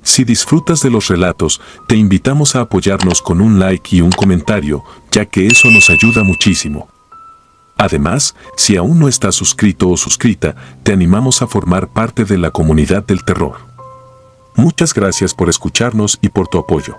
Si disfrutas de los relatos, te invitamos a apoyarnos con un like y un comentario, ya que eso nos ayuda muchísimo. Además, si aún no estás suscrito o suscrita, te animamos a formar parte de la comunidad del terror. Muchas gracias por escucharnos y por tu apoyo.